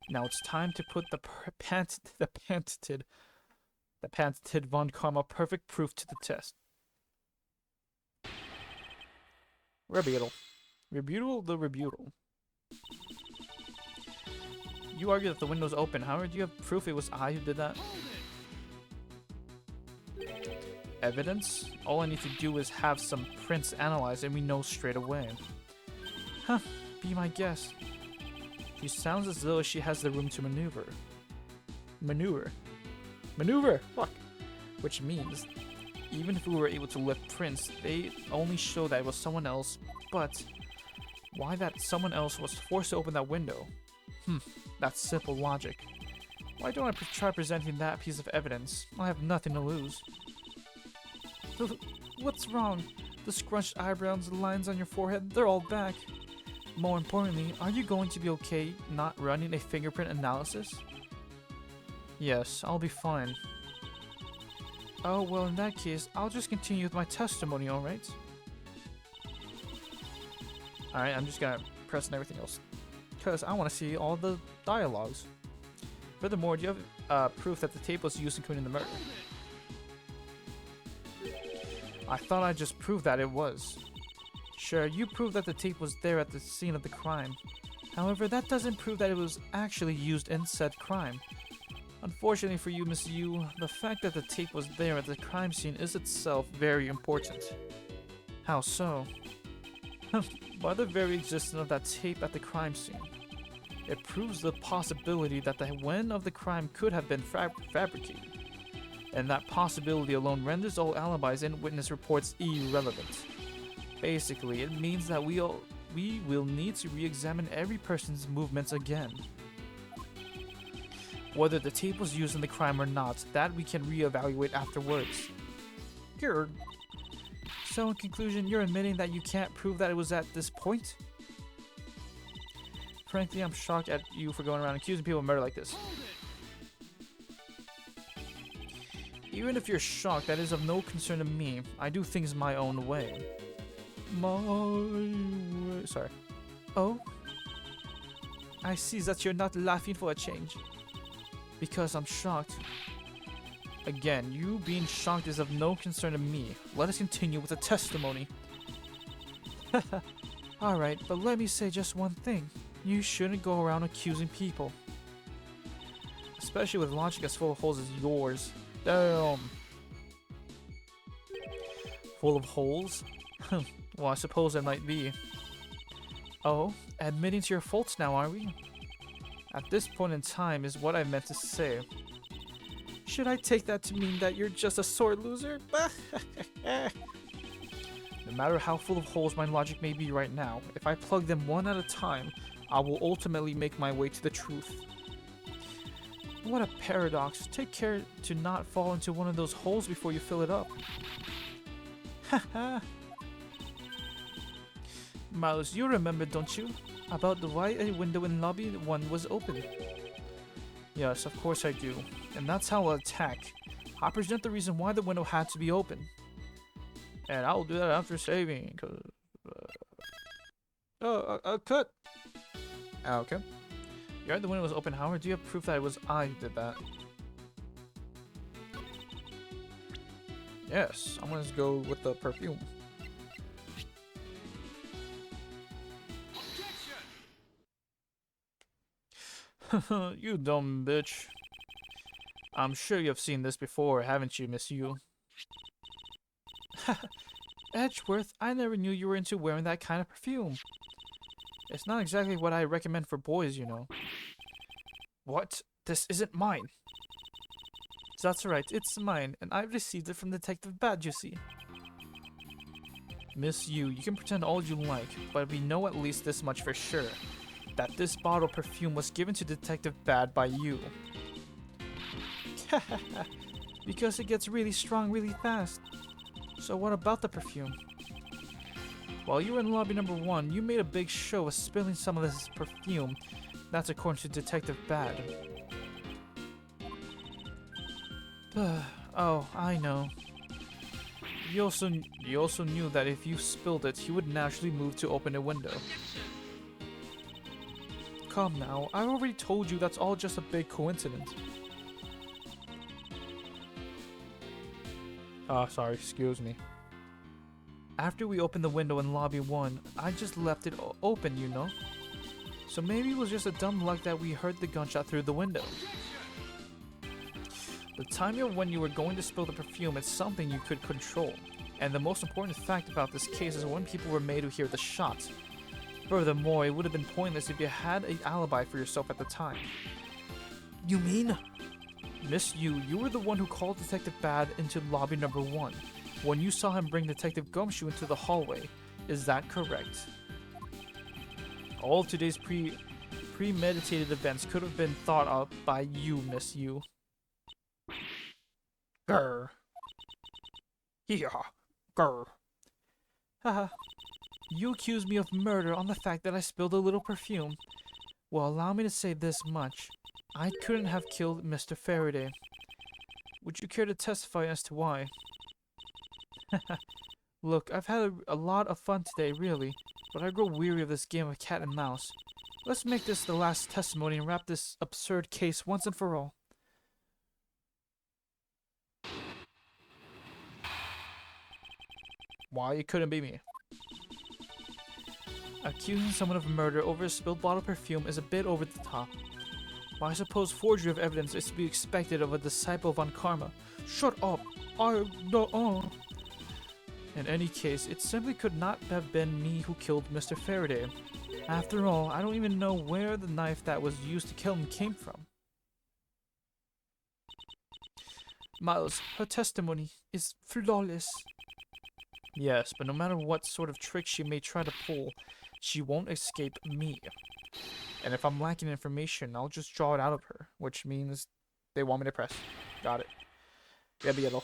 Now it's time to put the patented Von Karma perfect proof to the test. Rebuttal. Rebuttal the rebuttal. You argue that the window's open. However, do you have proof it was I who did that? Evidence? All I need to do is have some prints analyzed and we know straight away. Huh, be my guest. She sounds as though she has the room to maneuver. Maneuver! Fuck! Which means, even if we were able to lift prints, they only show that it was someone else, but why that someone else was forced to open that window? That's simple logic. Why don't I try presenting that piece of evidence? I have nothing to lose. What's wrong? The scrunched eyebrows, the lines on your forehead, they're all back. More importantly, are you going to be okay not running a fingerprint analysis? Yes, I'll be fine. Oh, well, in that case, I'll just continue with my testimony, alright? Alright, I'm just gonna press and everything else. Because I want to see all the dialogues. Furthermore, do you have proof that the tape was used in committing the murder? I thought I just proved that it was. Sure, you proved that the tape was there at the scene of the crime. However, that doesn't prove that it was actually used in said crime. Unfortunately for you, Miss Yu, the fact that the tape was there at the crime scene is itself very important. How so? By the very existence of that tape at the crime scene. It proves the possibility that the when of the crime could have been fabricated. And that possibility alone renders all alibis and witness reports irrelevant. Basically, it means that we will need to re-examine every person's movements again. Whether the tape was used in the crime or not, that we can re-evaluate afterwards. Good. So in conclusion, you're admitting that you can't prove that it was at this point? Frankly, I'm shocked at you for going around accusing people of murder like this. Even if you're shocked, that is of no concern to me. I do things my own way. Sorry. Oh? I see that you're not laughing for a change. Because I'm shocked. Again, you being shocked is of no concern to me. Let us continue with the testimony. Alright, but let me say just one thing. You shouldn't go around accusing people. Especially with logic as full of holes as yours. Damn. Full of holes? Well, I suppose it might be. Oh, admitting to your faults now, are we? At this point in time is what I meant to say. Should I take that to mean that you're just a sore loser? No matter how full of holes my logic may be right now, if I plug them one at a time, I will ultimately make my way to the truth. What a paradox. Take care to not fall into one of those holes before you fill it up. Haha. Mouse, you remember, don't you? About the why a window in lobby 1 was open. Yes, of course I do. And that's how I'll attack. I present the reason why the window had to be open. And I will do that after saving, cause... cut! Okay. You're right, the window was open. However, do you have proof that it was I who did that? Yes, I'm gonna just go with the perfume. You dumb bitch. I'm sure you've seen this before, haven't you, Miss Yu? Edgeworth, I never knew you were into wearing that kind of perfume. It's not exactly what I recommend for boys, you know. What? This isn't mine. That's right, it's mine, and I received it from Detective Bad, you see. Miss Yu, you can pretend all you like, but we know at least this much for sure. That this bottle of perfume was given to Detective Bad by you. Because it gets really strong really fast. So what about the perfume? While you were in lobby number 1, you made a big show of spilling some of this perfume. That's according to Detective Bad. Oh, I know. You also knew that if you spilled it, he would naturally move to open a window. Come now, I already told you that's all just a big coincidence. Sorry, excuse me. After we opened the window in lobby 1, I just left it open, you know? So maybe it was just a dumb luck that we heard the gunshot through the window. The timing of when you were going to spill the perfume is something you could control. And the most important fact about this case is when people were made to hear the shot. Furthermore, it would have been pointless if you had an alibi for yourself at the time. You mean? Miss Yu, you were the one who called Detective Bad into lobby number 1, when you saw him bring Detective Gumshoe into the hallway. Is that correct? All of today's premeditated events could have been thought of by you, Miss Yu. Grr. Yeah. Grr. Haha. You accuse me of murder on the fact that I spilled a little perfume. Well, allow me to say this much. I couldn't have killed Mr. Faraday. Would you care to testify as to why? Look, I've had a lot of fun today, really, but I grow weary of this game of cat and mouse. Let's make this the last testimony and wrap this absurd case once and for all. Why it couldn't be me? Accusing someone of murder over a spilled bottle of perfume is a bit over the top. But I suppose forgery of evidence is to be expected of a disciple of Von Karma. Shut up! In any case, it simply could not have been me who killed Mr. Faraday. After all, I don't even know where the knife that was used to kill him came from. Miles, her testimony is flawless. Yes, but no matter what sort of trick she may try to pull, she won't escape me. And if I'm lacking information, I'll just draw it out of her, which means they want me to press. Got it. Yellow.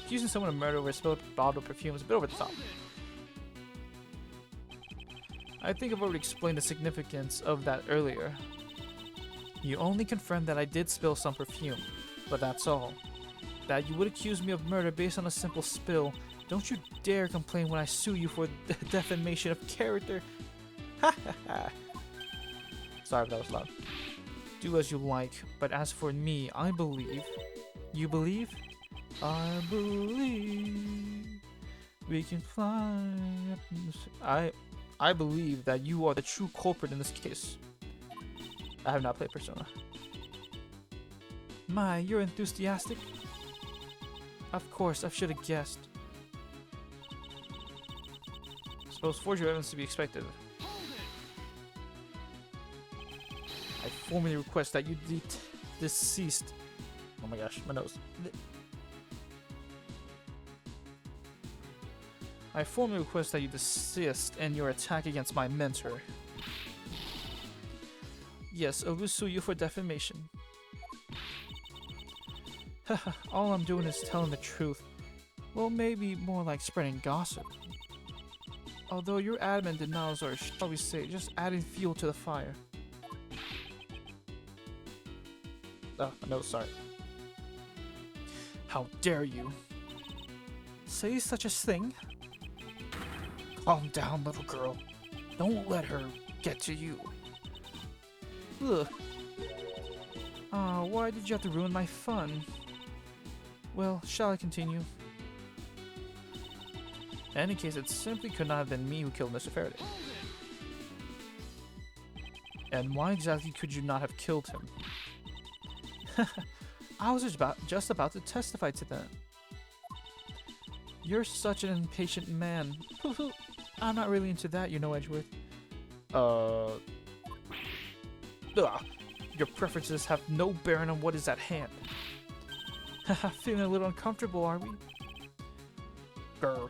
Accusing someone of murder over a spilled bottle of perfume is a bit over the top. I think I've already explained the significance of that earlier. You only confirmed that I did spill some perfume, but that's all. That you would accuse me of murder based on a simple spill. Don't you dare complain when I sue you for defamation of character. Ha ha ha. Sorry if that was loud. Do as you like, but as for me, I believe. You believe? I believe we can fly. I believe that you are the true culprit in this case. I have not played Persona. My, you're enthusiastic. Of course, I should have guessed. Suppose forgery evidence to be expected. I formally request that you deceased. Oh my gosh, my nose. I formally request that you desist in your attack against my mentor. Yes, I will sue you for defamation. Haha, all I'm doing is telling the truth. Well, maybe more like spreading gossip. Although your adamant denials are, shall we say, just adding fuel to the fire. Oh, no, sorry. How dare you? Say such a thing? Calm down, little girl. Don't let her get to you. Ugh. Ah, why did you have to ruin my fun? Well, shall I continue? In any case, it simply could not have been me who killed Mr. Faraday. And why exactly could you not have killed him? I was just about to testify to that. You're such an impatient man. I'm not really into that, you know, Edgeworth. Ugh. Your preferences have no bearing on what is at hand. Haha, feeling a little uncomfortable, are we? Grr.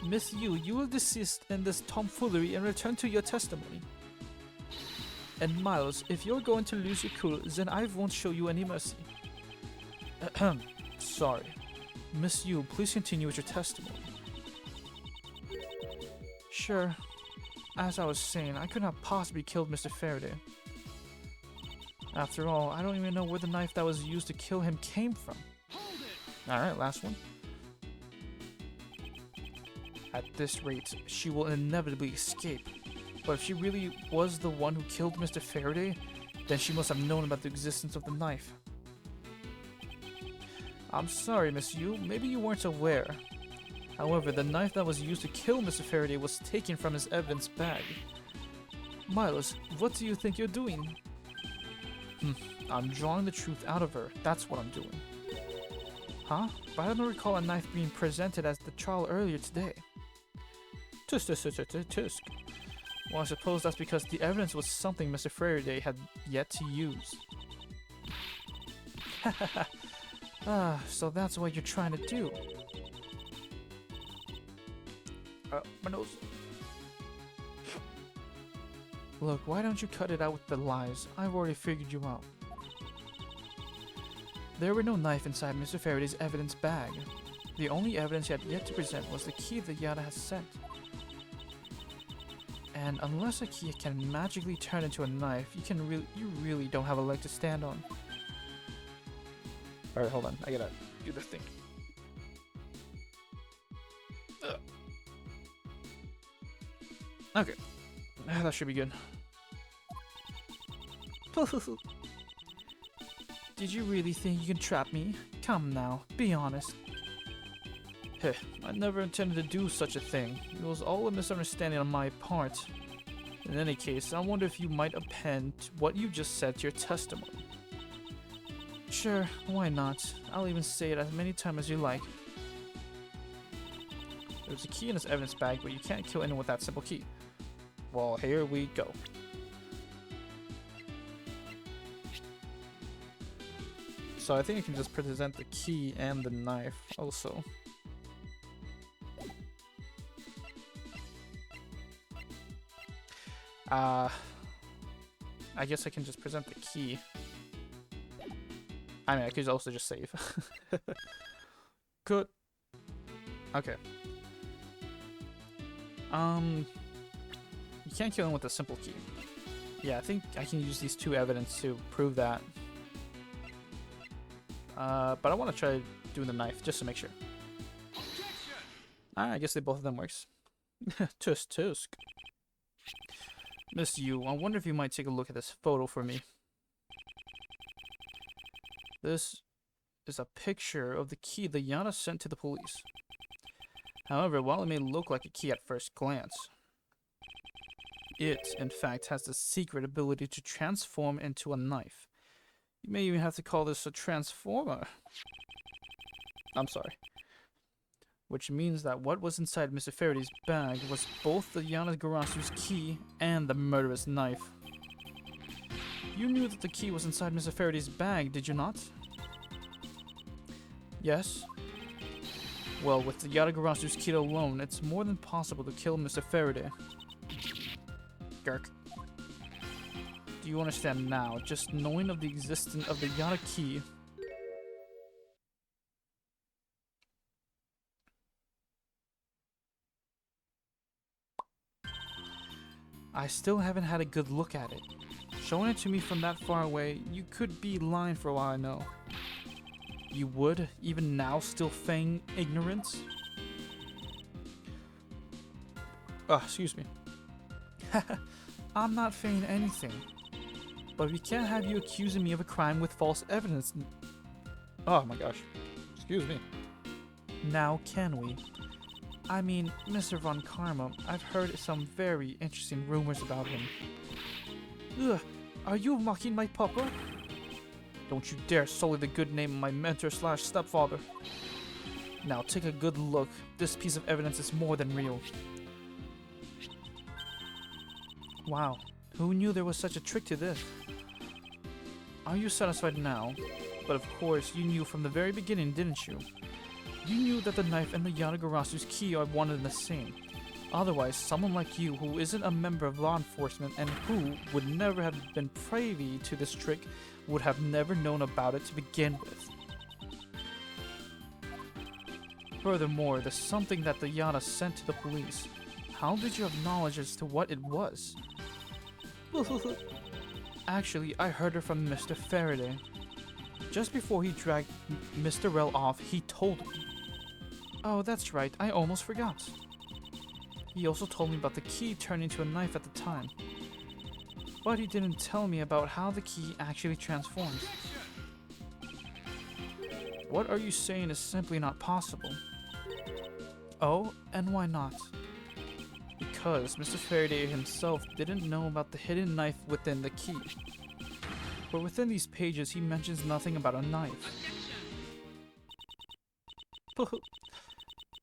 Miss Yu, you will desist in this tomfoolery and return to your testimony. And Miles, if you're going to lose your cool, then I won't show you any mercy. Sorry. Miss Yu, please continue with your testimony. Sure. As I was saying, I could not possibly kill Mr. Faraday. After all, I don't even know where the knife that was used to kill him came from. Alright, last one. At this rate, she will inevitably escape. But if she really was the one who killed Mr. Faraday, then she must have known about the existence of the knife. I'm sorry, Miss Yu, maybe you weren't aware. However, the knife that was used to kill Mr. Faraday was taken from his evidence bag. Miles, what do you think you're doing? I'm drawing the truth out of her, that's what I'm doing. Huh? But I don't recall a knife being presented at the trial earlier today. Tusk. Well, I suppose that's because the evidence was something Mr. Faraday had yet to use. So that's what you're trying to do. My nose. Look, why don't you cut it out with the lies? I've already figured you out. There were no knife inside Mr. Faraday's evidence bag. The only evidence he had yet to present was the key that Yada had sent. And unless a key can magically turn into a knife, you really don't have a leg to stand on. Alright, hold on. I gotta do the thing. Ugh. Okay. That should be good. Did you really think you can trap me? Come now, be honest. Heh, I never intended to do such a thing. It was all a misunderstanding on my part. In any case, I wonder if you might append what you just said to your testimony. Sure, why not? I'll even say it as many times as you like. There's a key in this evidence bag, but you can't kill anyone with that simple key. Well, here we go. So I think I can just present the key and the knife also. I guess I can just present the key. I mean, I could also just save. Good. Okay. You can't kill him with a simple key. Yeah, I think I can use these two evidence to prove that. But I want to try doing the knife just to make sure. I guess both of them works. Tusk, tusk. Miss Yu, I wonder if you might take a look at this photo for me. This is a picture of the key the Yada sent to the police. However, while it may look like a key at first glance, it, in fact, has the secret ability to transform into a knife. You may even have to call this a transformer. I'm sorry. Which means that what was inside Mr. Faraday's bag was both the Yana Garasu's key and the murderous knife. You knew that the key was inside Mr. Faraday's bag, did you not? Yes. Well, with the Yana Garasu's key alone, it's more than possible to kill Mr. Faraday. Gurk. Do you understand now? Just knowing of the existence of the Yana key. I still haven't had a good look at it. Showing it to me from that far away, you could be lying for all I know. You would, even now, still feign ignorance? Excuse me. I'm not feigning anything. But we can't have you accusing me of a crime with false evidence. Oh my gosh. Excuse me. Now can we? I mean, Mr. Von Karma, I've heard some very interesting rumors about him. Ugh, are you mocking my papa? Don't you dare sully the good name of my mentor / stepfather. Now take a good look. This piece of evidence is more than real. Wow, who knew there was such a trick to this? Are you satisfied now? But of course, you knew from the very beginning, didn't you? You knew that the knife and the Yanagarasu's key are one and the same. Otherwise, someone like you, who isn't a member of law enforcement and who would never have been privy to this trick, would have never known about it to begin with. Furthermore, there's something that the Yana sent to the police. How did you have knowledge as to what it was? Actually, I heard it from Mr. Faraday. Just before he dragged Mr. Rell off, he told me. Oh, that's right, I almost forgot. He also told me about the key turning into a knife at the time. But he didn't tell me about how the key actually transforms. What are you saying is simply not possible? Oh, and why not? Because Mr. Faraday himself didn't know about the hidden knife within the key. But within these pages, he mentions nothing about a knife.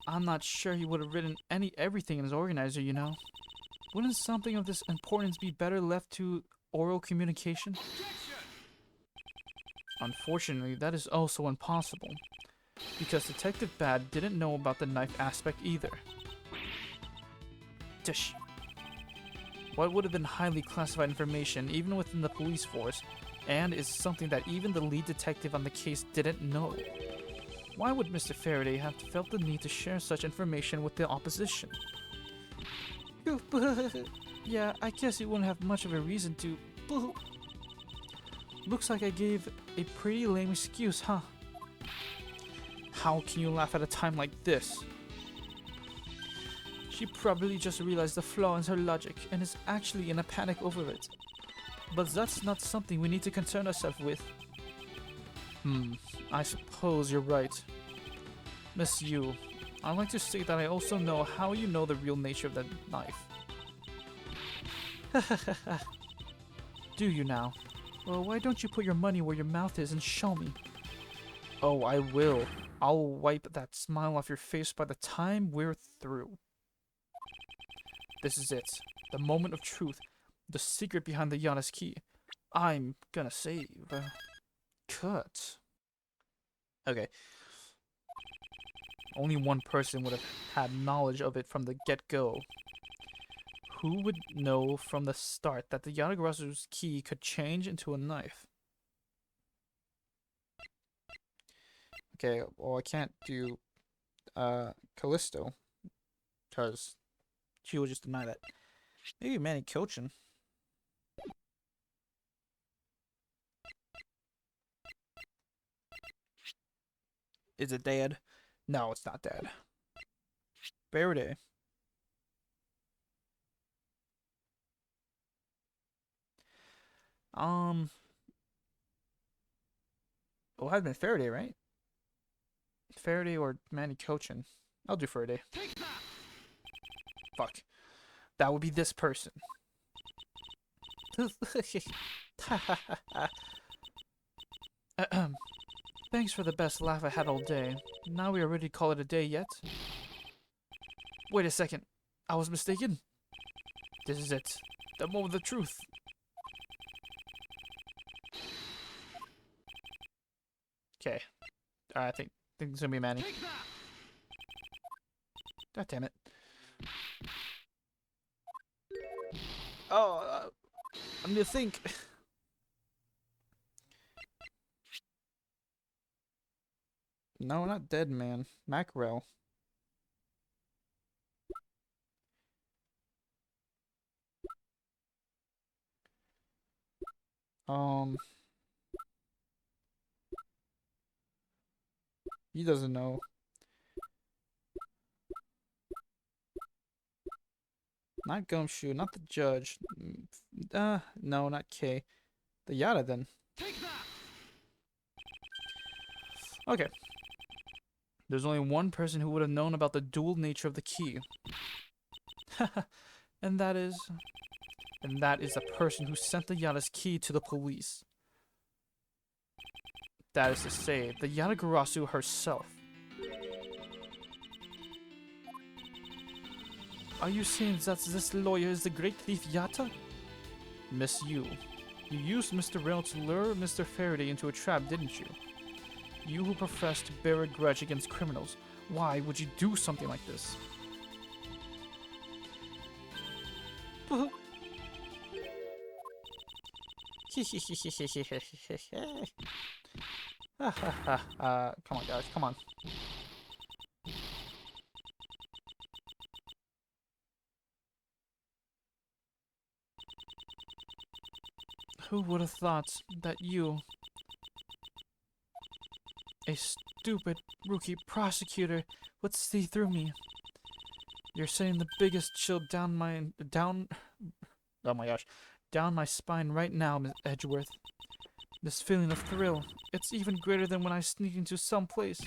I'm not sure he would have written everything in his organizer, you know. Wouldn't something of this importance be better left to oral communication? Unfortunately, that is also impossible, because Detective Bad didn't know about the knife aspect either. Tish. What would have been highly classified information even within the police force, and is something that even the lead detective on the case didn't know. Why would Mr. Faraday have felt the need to share such information with the opposition? Yeah, I guess you wouldn't have much of a reason to. Boo. Looks like I gave a pretty lame excuse, huh? How can you laugh at a time like this? She probably just realized the flaw in her logic and is actually in a panic over it. But that's not something we need to concern ourselves with. I suppose you're right. Miss Yu, I'd like to state that I also know how you know the real nature of that knife. Do you now? Well, why don't you put your money where your mouth is and show me? Oh, I will. I'll wipe that smile off your face by the time we're through. This is it. The moment of truth. The secret behind the Yana's key. I'm gonna save. Cut. Okay. Only one person would have had knowledge of it from the get-go. Who would know from the start that the Yanagarasu's key could change into a knife? Okay, well I can't do Callisto, because she will just deny that. Maybe Manny Kochin. Is it dead? No, it's not dead. Faraday. Well, it had been Faraday, right? Faraday or Manny Kochin. I'll do Faraday. Fuck. That would be this person. Thanks for the best laugh I had all day. Now we are ready to call it a day yet? Wait a second. I was mistaken. This is it. The moment of the truth. Okay. I think it's gonna be Manny. God damn it. Oh, I need to think. No, not Dead Man. Mackerel. He doesn't know. Not Gumshoe, not the judge. No, not K. The Yada then. Okay. There's only one person who would have known about the dual nature of the key. and that is the person who sent the Yada's key to the police. That is to say, the Yatagarasu herself. Are you saying that this lawyer is the great thief Yata? Miss Yu, you used Mr. Rail to lure Mr. Faraday into a trap, didn't you? You who profess to bear a grudge against criminals, why would you do something like this? Come on guys, come on. Who would have thought that you, a stupid rookie prosecutor, would see through me? You're sending the biggest chill down my spine right now, Miss Edgeworth. This feeling of thrill, it's even greater than when I sneak into some place.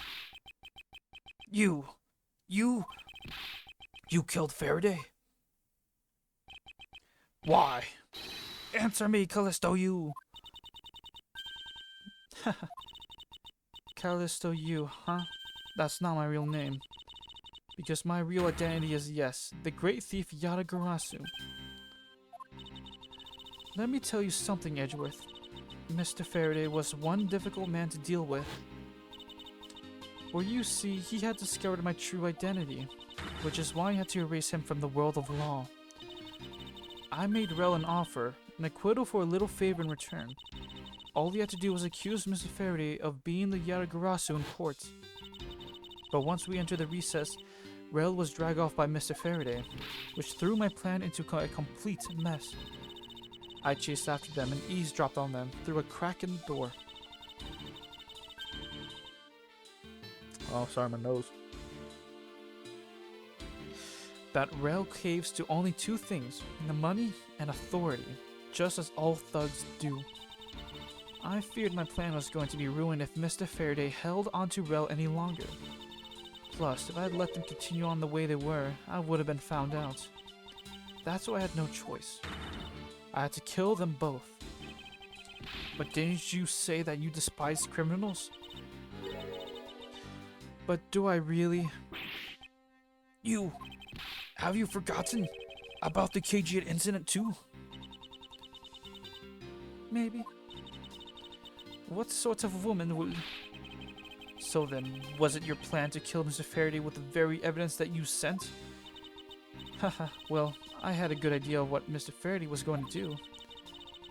You killed Faraday? Why? Answer me, Callisto Yu! Callisto Yu, huh? That's not my real name. Because my real identity is, yes, the great thief Yatagarasu. Let me tell you something, Edgeworth. Mr. Faraday was one difficult man to deal with. For you see, he had discovered my true identity, which is why I had to erase him from the world of law. I made Rel an offer, an acquittal for a little favor in return. All he had to do was accuse Mr. Faraday of being the Yatagarasu in court. But once we entered the recess, Rel was dragged off by Mr. Faraday, which threw my plan into a complete mess. I chased after them and eavesdropped on them through a crack in the door. Oh, sorry, my nose. That Rel caves to only two things, the money and authority, just as all thugs do. I feared my plan was going to be ruined if Mr. Faraday held onto Rel any longer. Plus, if I had let them continue on the way they were, I would have been found out. That's why I had no choice. I had to kill them both. But didn't you say that you despise criminals? But do I really? Have you forgotten about the KG incident too? Maybe. What sort of woman would... So then, was it your plan to kill Mr. Faraday with the very evidence that you sent? Haha, well, I had a good idea of what Mr. Faraday was going to do.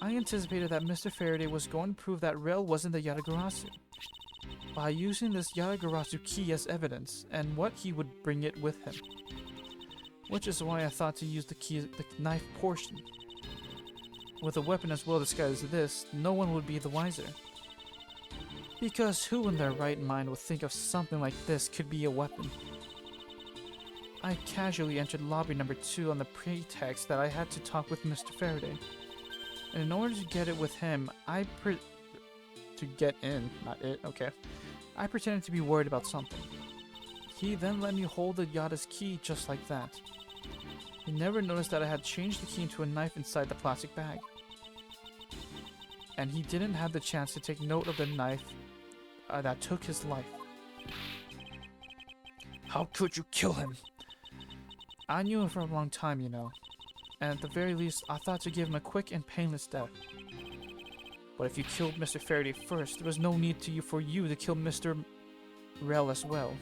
I anticipated that Mr. Faraday was going to prove that Rel wasn't the Yatagarasu by using this Yatagarasu key as evidence, and what he would bring it with him. Which is why I thought to use the knife portion. With a weapon as well disguised as this, no one would be the wiser. Because who in their right mind would think of something like this could be a weapon? I casually entered lobby number 2 on the pretext that I had to talk with Mr. Faraday. And in order to get it with him, I pretended to be worried about something. He then let me hold the Yata's key just like that. He never noticed that I had changed the key into a knife inside the plastic bag. And he didn't have the chance to take note of the knife that took his life. How could you kill him? I knew him for a long time, you know. And at the very least, I thought to give him a quick and painless death. But if you killed Mr. Faraday first, there was no need for you to kill Mr. Rel as well.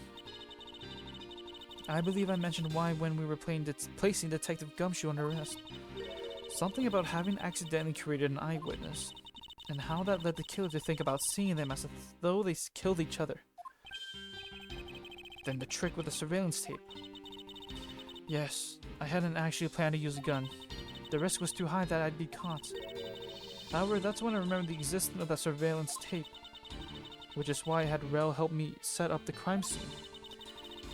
I believe I mentioned why when we were placing Detective Gumshoe under arrest. Something about having accidentally created an eyewitness, and how that led the killer to think about seeing them as though they killed each other. Then the trick with the surveillance tape. Yes, I hadn't actually planned to use a gun. The risk was too high that I'd be caught. However, that's when I remembered the existence of that surveillance tape, which is why I had Rel help me set up the crime scene.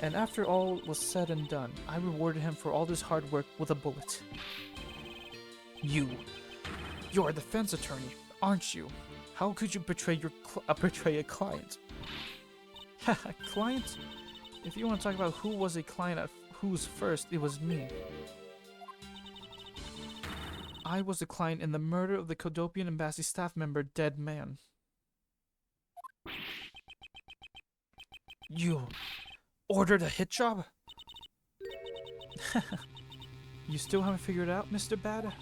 And after all was said and done, I rewarded him for all this hard work with a bullet. You're a defense attorney, aren't you? How could you betray a client? Haha, client? If you want to talk about who was a client at who's first, it was me. I was the client in the murder of the Kodopian Embassy staff member, Dead Man. You ordered a hit job? You still haven't figured it out, Mr. Bad?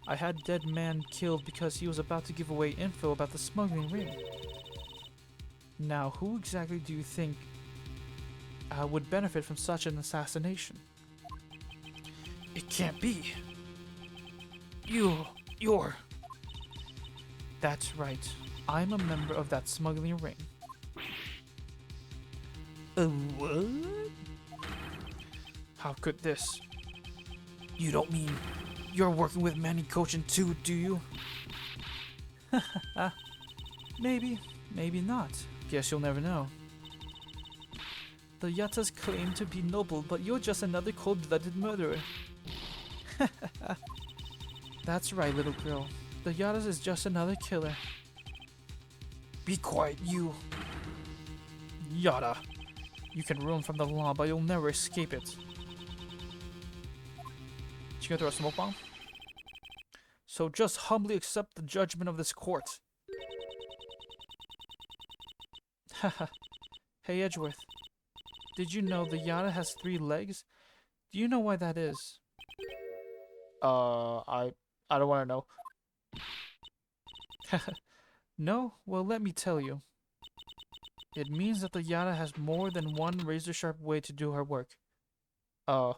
I had Dead Man killed because he was about to give away info about the smuggling ring. Now, who exactly do you think would benefit from such an assassination? It can't be. You're... That's right. I'm a member of that smuggling ring. What? How could this? You don't mean you're working with Manny Cochin too, do you? Maybe, maybe not. Guess you'll never know. The Yatas claim to be noble, but you're just another cold-blooded murderer. That's right, little girl. The Yatas is just another killer. Be quiet, you. Yata. You can run from the law, but you'll never escape it. You gonna throw a smoke bomb? So just humbly accept the judgment of this court. Haha. Hey, Edgeworth. Did you know the Yata has 3 legs? Do you know why that is? I don't want to know. No? Well, let me tell you. It means that the Yata has more than one razor-sharp way to do her work. Oh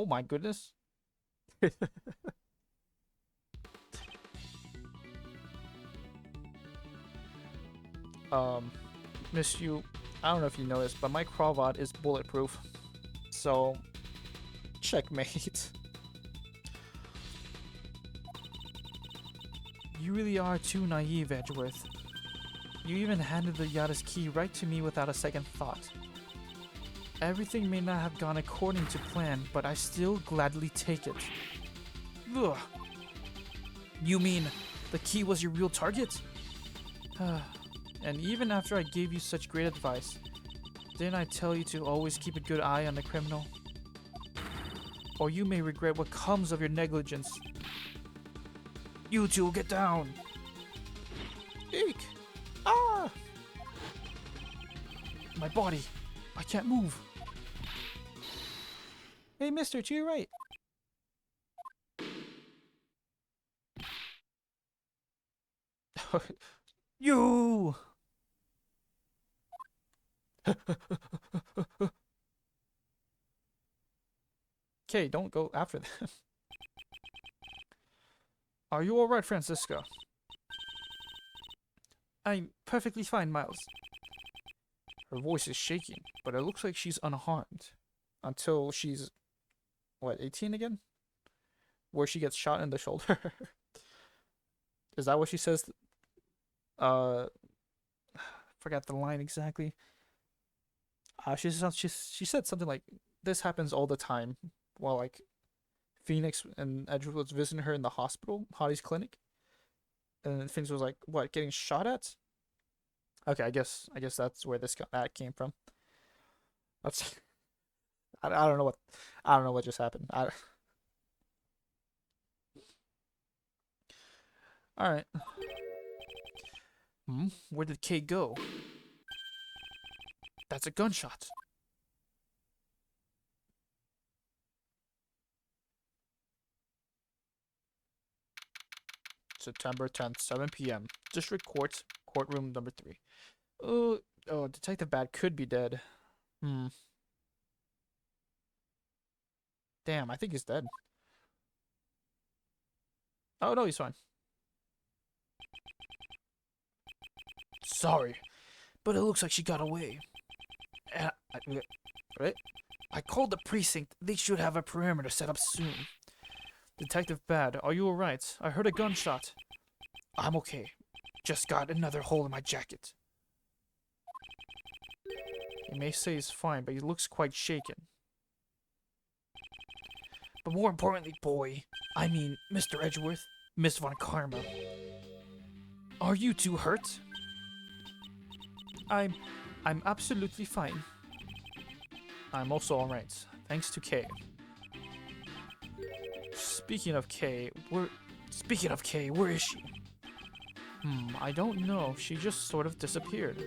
my goodness. Miss you, I don't know if you noticed, but my cravat is bulletproof. So, checkmate. You really are too naive, Edgeworth. You even handed the Yada's key right to me without a second thought. Everything may not have gone according to plan, but I still gladly take it. Ugh. You mean the key was your real target? And even after I gave you such great advice, didn't I tell you to always keep a good eye on the criminal? Or you may regret what comes of your negligence. You two, get down! Eek! Ah! My body! I can't move! Hey, mister, to your right! You! Okay, don't go after them. Are you alright, Franziska? I'm perfectly fine, Miles. Her voice is shaking, but it looks like she's unharmed. Until she's, what, 18 again? Where she gets shot in the shoulder. Is that what she says? Forgot the line exactly. She said something like, "This happens all the time," while like Phoenix and Edgeworth was visiting her in the hospital, Hottie's clinic, and then Phoenix was like, "What, getting shot at?" Okay, I guess that's where that came from. That's I don't know what just happened. All right. Where did Kay go? That's a gunshot. September 10th, 7 p.m. District Court, courtroom number 3. Oh, Detective Bad could be dead. Damn, I think he's dead. Oh, no, he's fine. Sorry, but it looks like she got away. Right? I called the precinct. They should have a perimeter set up soon. Detective Bad, are you alright? I heard a gunshot. I'm okay. Just got another hole in my jacket. He may say he's fine, but he looks quite shaken. But more importantly, boy, I mean Mr. Edgeworth, Miss Von Karma. Are you two hurt? I'm absolutely fine. I'm also alright, thanks to Kay. Speaking of Kay, where is she? I don't know. She just sort of disappeared.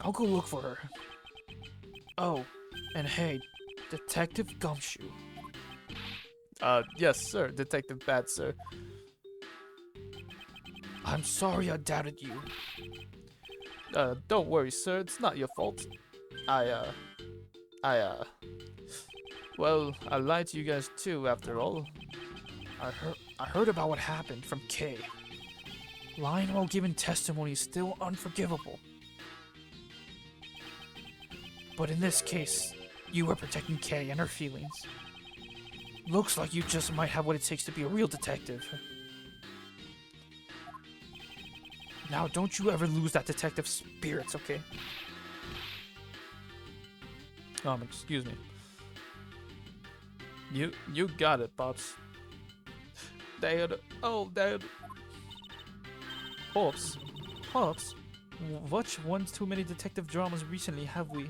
I'll go look for her. Oh, and hey, Detective Gumshoe. Yes, sir, Detective Bad, sir. I'm sorry I doubted you. Don't worry, sir. It's not your fault. Well, I lied to you guys too, after all. I heard about what happened from Kay. Lying while giving testimony is still unforgivable. But in this case, you were protecting Kay and her feelings. Looks like you just might have what it takes to be a real detective. Now, don't you ever lose that detective spirit, okay? Excuse me. You got it, Pops. Dad. Oh, Dad. Pops. Watch one too many detective dramas recently, have we?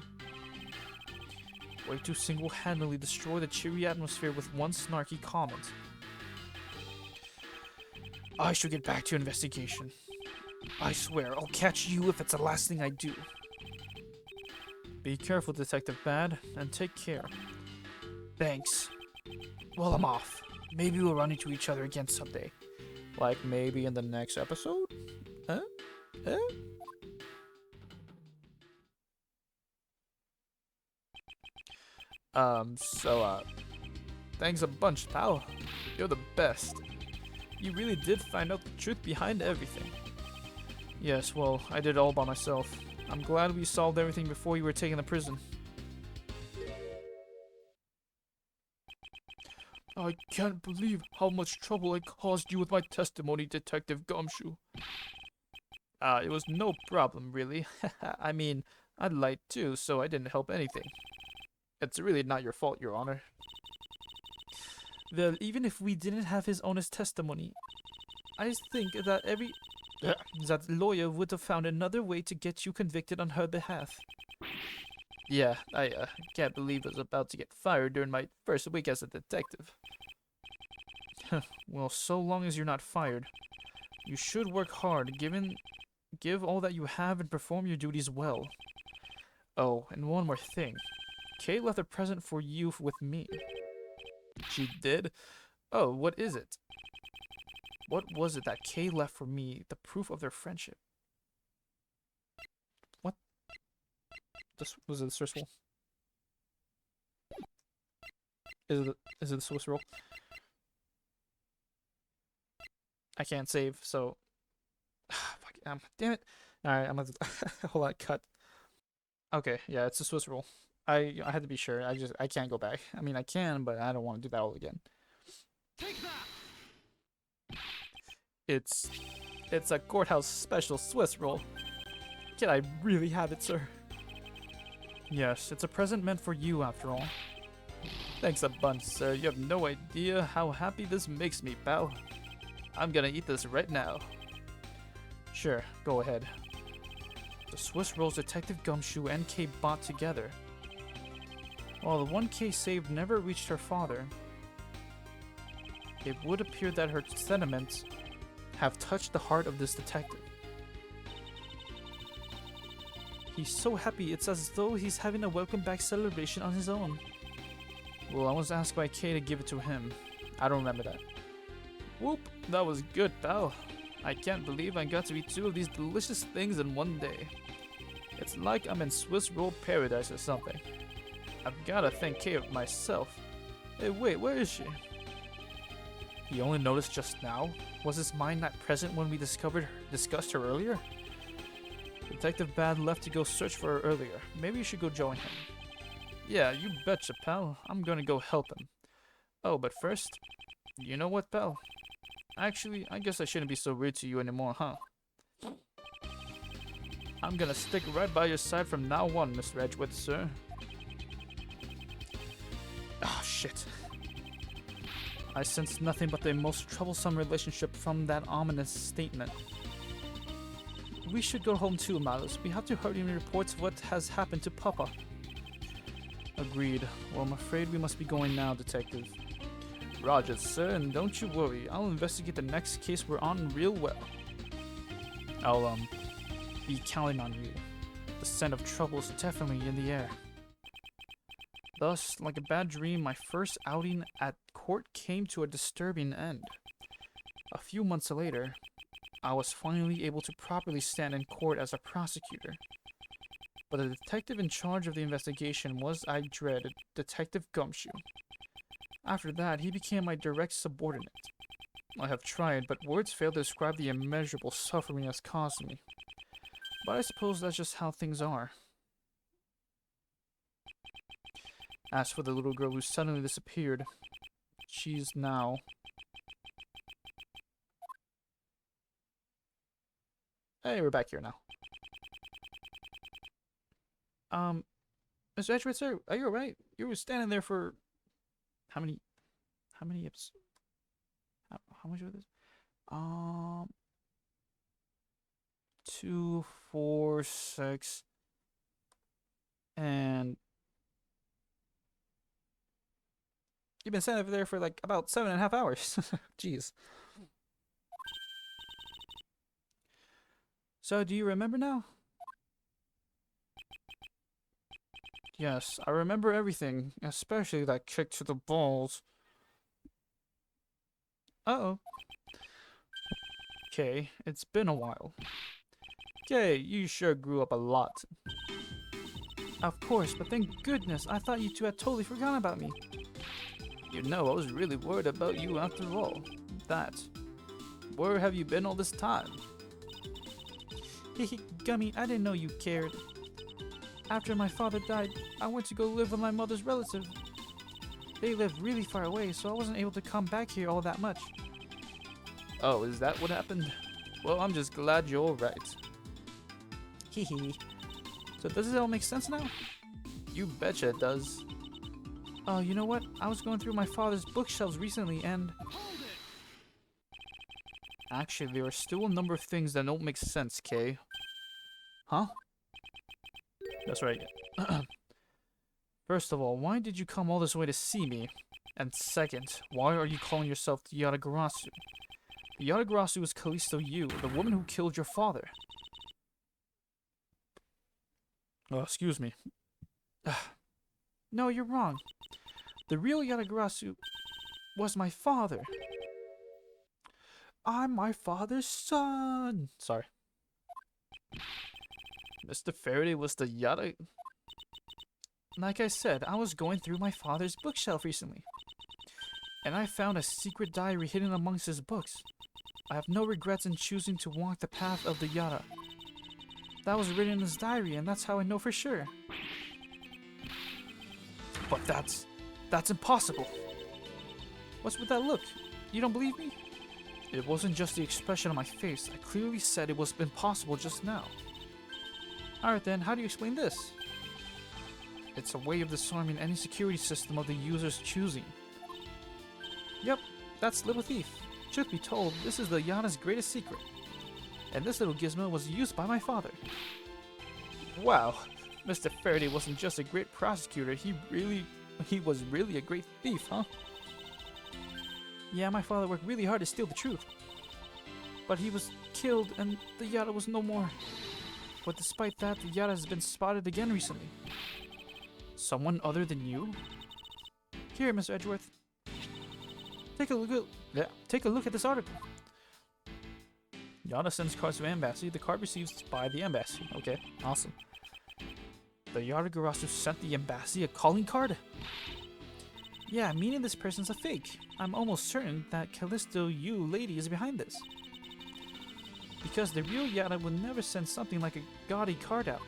Way to single-handedly destroy the cheery atmosphere with one snarky comment. I should get back to investigation. I swear, I'll catch you if it's the last thing I do. Be careful, Detective Bad, and take care. Thanks. Well, I'm off. Maybe we'll run into each other again someday. Like maybe in the next episode? Huh? Thanks a bunch, pal. You're the best. You really did find out the truth behind everything. Yes, well, I did it all by myself. I'm glad we solved everything before you were taken to prison. I can't believe how much trouble I caused you with my testimony, Detective Gumshoe. It was no problem, really. I mean, I'd lied too, so I didn't help anything. It's really not your fault, Your Honor. Well, even if we didn't have his honest testimony, I think that that lawyer would have found another way to get you convicted on her behalf. Yeah, I can't believe I was about to get fired during my first week as a detective. Well, so long as you're not fired, you should work hard, give all that you have and perform your duties well. Oh, and one more thing. Kay left a present for you with me. She did? Oh, what is it? What was it that Kay left for me, the proof of their friendship? What? Was it the Swiss roll? Is it the Swiss roll? I can't save, so... Fuck, damn it. Alright, I'm gonna... Hold on, cut. Okay, yeah, it's the Swiss roll. I had to be sure. I can't go back. I mean, I can, but I don't want to do that all again. Take that! It's a courthouse special Swiss roll. Can I really have it, sir? Yes, it's a present meant for you, after all. Thanks a bunch, sir. You have no idea how happy this makes me, pal. I'm gonna eat this right now. Sure, go ahead. The Swiss rolls Detective Gumshoe and Kay bought together. While the 1K saved never reached her father, it would appear that her sentiments have touched the heart of this detective. He's so happy it's as though he's having a welcome back celebration on his own. Well, I was asked by Kay to give it to him. I don't remember that. Whoop, that was good, pal. I can't believe I got to eat 2 of these delicious things in one day. It's like I'm in Swiss roll paradise or something. I've gotta thank Kay myself. Hey, wait, where is she? He only noticed just now? Was his mind not present when we discussed her earlier? Detective Bad left to go search for her earlier. Maybe you should go join him. Yeah, you betcha, pal. I'm gonna go help him. Oh, but first, you know what, pal? Actually, I guess I shouldn't be so rude to you anymore, huh? I'm gonna stick right by your side from now on, Mr. Edgeworth, sir. Ah, shit. I sense nothing but the most troublesome relationship from that ominous statement. We should go home too, Miles. We have to hurry and report what has happened to Papa. Agreed. Well, I'm afraid we must be going now, Detective. Roger, sir, and don't you worry. I'll investigate the next case we're on real well. I'll, be counting on you. The scent of trouble is definitely in the air. Thus, like a bad dream, my first outing at court came to a disturbing end. A few months later, I was finally able to properly stand in court as a prosecutor. But the detective in charge of the investigation was, I dreaded, Detective Gumshoe. After that, he became my direct subordinate. I have tried, but words fail to describe the immeasurable suffering it has caused me. But I suppose that's just how things are. As for the little girl who suddenly disappeared, she's now... Hey, we're back here now. Mr. Edgeworth, sir, are you alright? You were standing there for... How many episodes? How much was this? 2, 4, 6, and... You've been standing over there for like about 7.5 hours. Jeez. So, do you remember now? Yes, I remember everything, especially that kick to the balls. Uh-oh. Okay, it's been a while. Okay, you sure grew up a lot. Of course, but thank goodness, I thought you two had totally forgotten about me. You know, I was really worried about you after all. Where have you been all this time? Gummy, I didn't know you cared. After my father died, I went to go live with my mother's relative. They lived really far away, so I wasn't able to come back here all that much. Oh, is that what happened? Well, I'm just glad you're alright. Hehe. So does it all make sense now? You betcha it does. Oh, you know what? I was going through my father's bookshelves recently and... Hold it! Actually, there are still a number of things that don't make sense, Kay. Huh? That's right. First of all, why did you come all this way to see me? And second, why are you calling yourself the Yatagarasu? The Yatagarasu is Callisto Yu, the woman who killed your father. Oh, excuse me. No, you're wrong. The real Yatagarasu was my father. I'm my father's son. Sorry. Mr. Faraday was the Yata... Like I said, I was going through my father's bookshelf recently. And I found a secret diary hidden amongst his books. I have no regrets in choosing to walk the path of the Yata. That was written in his diary, and that's how I know for sure. But that's impossible. What's with that look? You don't believe me? It wasn't just the expression on my face. I clearly said it was impossible just now. Alright then, how do you explain this? It's a way of disarming any security system of the user's choosing. Yep, that's Little Thief. Truth be told, this is the Yata's greatest secret. And this little gizmo was used by my father. Wow, Mr. Faraday wasn't just a great prosecutor, he was really a great thief, huh? Yeah, my father worked really hard to steal the truth. But he was killed and the Yata was no more. But despite that, the Yata has been spotted again recently. Someone other than you? Here, Mr. Edgeworth. Take a look at this article. Yata sends cards to embassy. The card received by the embassy. Okay, awesome. The Yatagarasu sent the embassy a calling card? Yeah, meaning this person's a fake. I'm almost certain that Callisto Yu lady is behind this. Because the real Yata would never send something like a gaudy card out.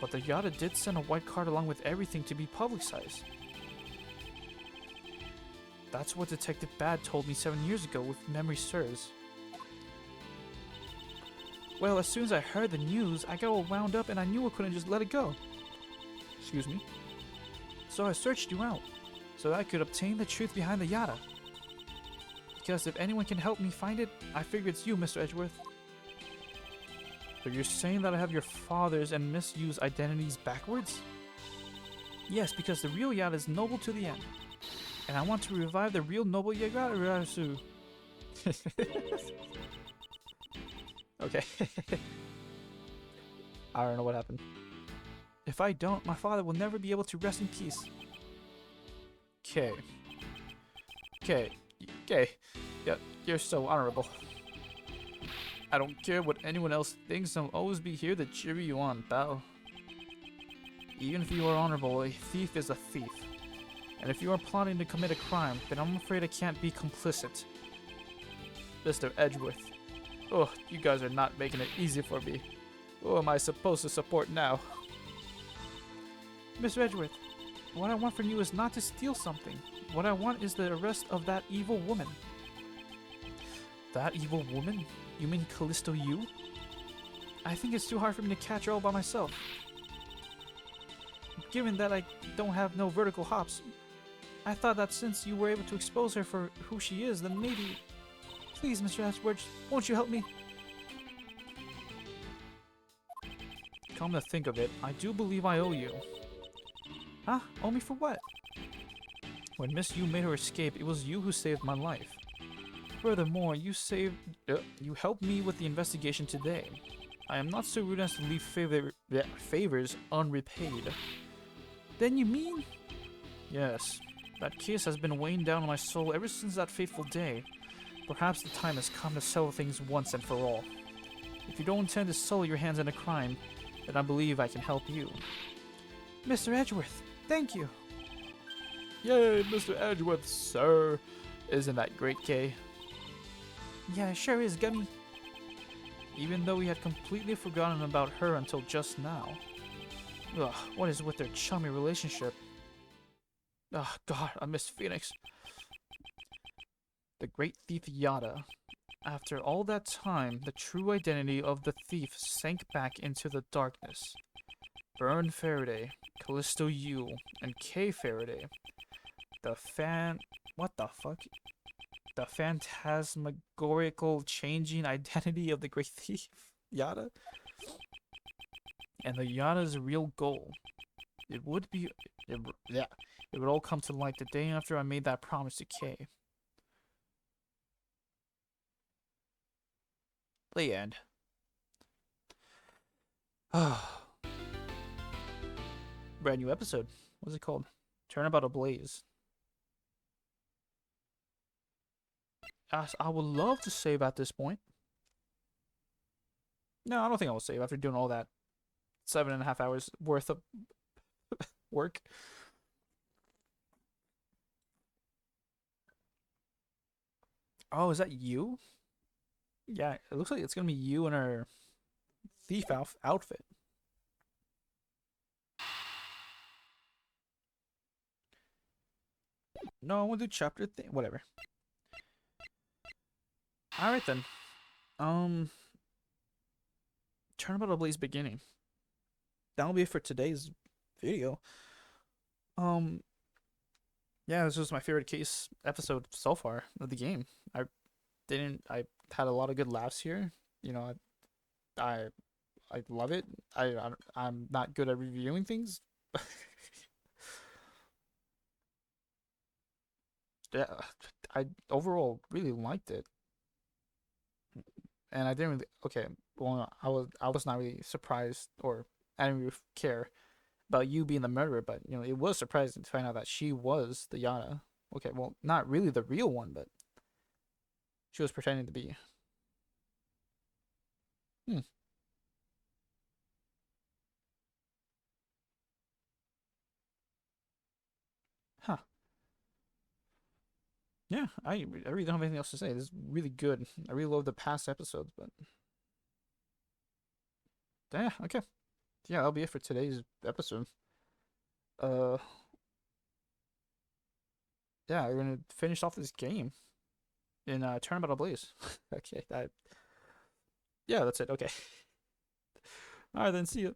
But the Yata did send a white card along with everything to be publicized. That's what Detective Bad told me 7 years ago, if memory serves. Well, as soon as I heard the news, I got all wound up and I knew I couldn't just let it go. Excuse me. So I searched you out, so that I could obtain the truth behind the Yata. Because if anyone can help me find it, I figure it's you, Mr. Edgeworth. So you're saying that I have your father's and misused identities backwards? Yes, because the real Yata is noble to the end. And I want to revive the real noble Yatagarasu. Okay. I don't know what happened. If I don't, my father will never be able to rest in peace. Okay. Yeah, you're so honorable. I don't care what anyone else thinks, I'll always be here to cheer you on, pal. Even if you are honorable, a thief is a thief. And if you are plotting to commit a crime, then I'm afraid I can't be complicit. Mr. Edgeworth. Oh, you guys are not making it easy for me. Who am I supposed to support now? Mr. Edgeworth, what I want from you is not to steal something. What I want is the arrest of that evil woman. That evil woman? You mean Callisto Yu? I think it's too hard for me to catch her all by myself. Given that I don't have no vertical hops, I thought that since you were able to expose her for who she is, then maybe... Please, Mr. Edgeworth, won't you help me? Come to think of it, I do believe I owe you. Huh? Owe me for what? When Miss Yu made her escape, it was you who saved my life. Furthermore, you helped me with the investigation today. I am not so rude as to leave favors unrepaid. Then you mean? Yes. That case has been weighing down on my soul ever since that fateful day. Perhaps the time has come to settle things once and for all. If you don't intend to sully your hands in a crime, then I believe I can help you. Mr. Edgeworth, thank you. Yay, Mr. Edgeworth, sir. Isn't that great, Kay? Yeah, it sure is, Gummy. even though we had completely forgotten about her until just now. Ugh, what is with their chummy relationship? Ugh, God, I miss Phoenix. The great thief Yada. After all that time, the true identity of the thief sank back into the darkness. Byrne Faraday, Callisto U, and Kay Faraday. What the fuck? The phantasmagorical changing identity of the great thief Yada? And the Yada's real goal. It would be. Yeah. It would all come to light the day after I made that promise to Kay. The end. Brand new episode. What's it called? Turnabout Ablaze. I would love to save at this point. No, I don't think I will save after doing all that 7.5 hours worth of work. Oh, is that you? Yeah, it looks like it's gonna be you in her thief outfit. No, I want to do chapter thing. Whatever. All right then. Turnabout Ablaze beginning. That'll be it for today's video. Yeah, this was my favorite case episode so far of the game. I had a lot of good laughs here. You know, I I love it. I'm not good at reviewing things. Yeah, I overall really liked it, and I didn't really. Okay, well, I was not really surprised, or I didn't really care about you being the murderer, but you know, it was surprising to find out that she was the Yana. Okay, well, not really the real one, but she was pretending to be. Hmm. Huh. Yeah, I really don't have anything else to say. This is really good. I really love the past episodes, but yeah, okay. Yeah, that'll be it for today's episode. Uh, yeah, we're gonna finish off this game in Turnabout Blaze. Okay, yeah, that's it. Okay. All right, then. See you.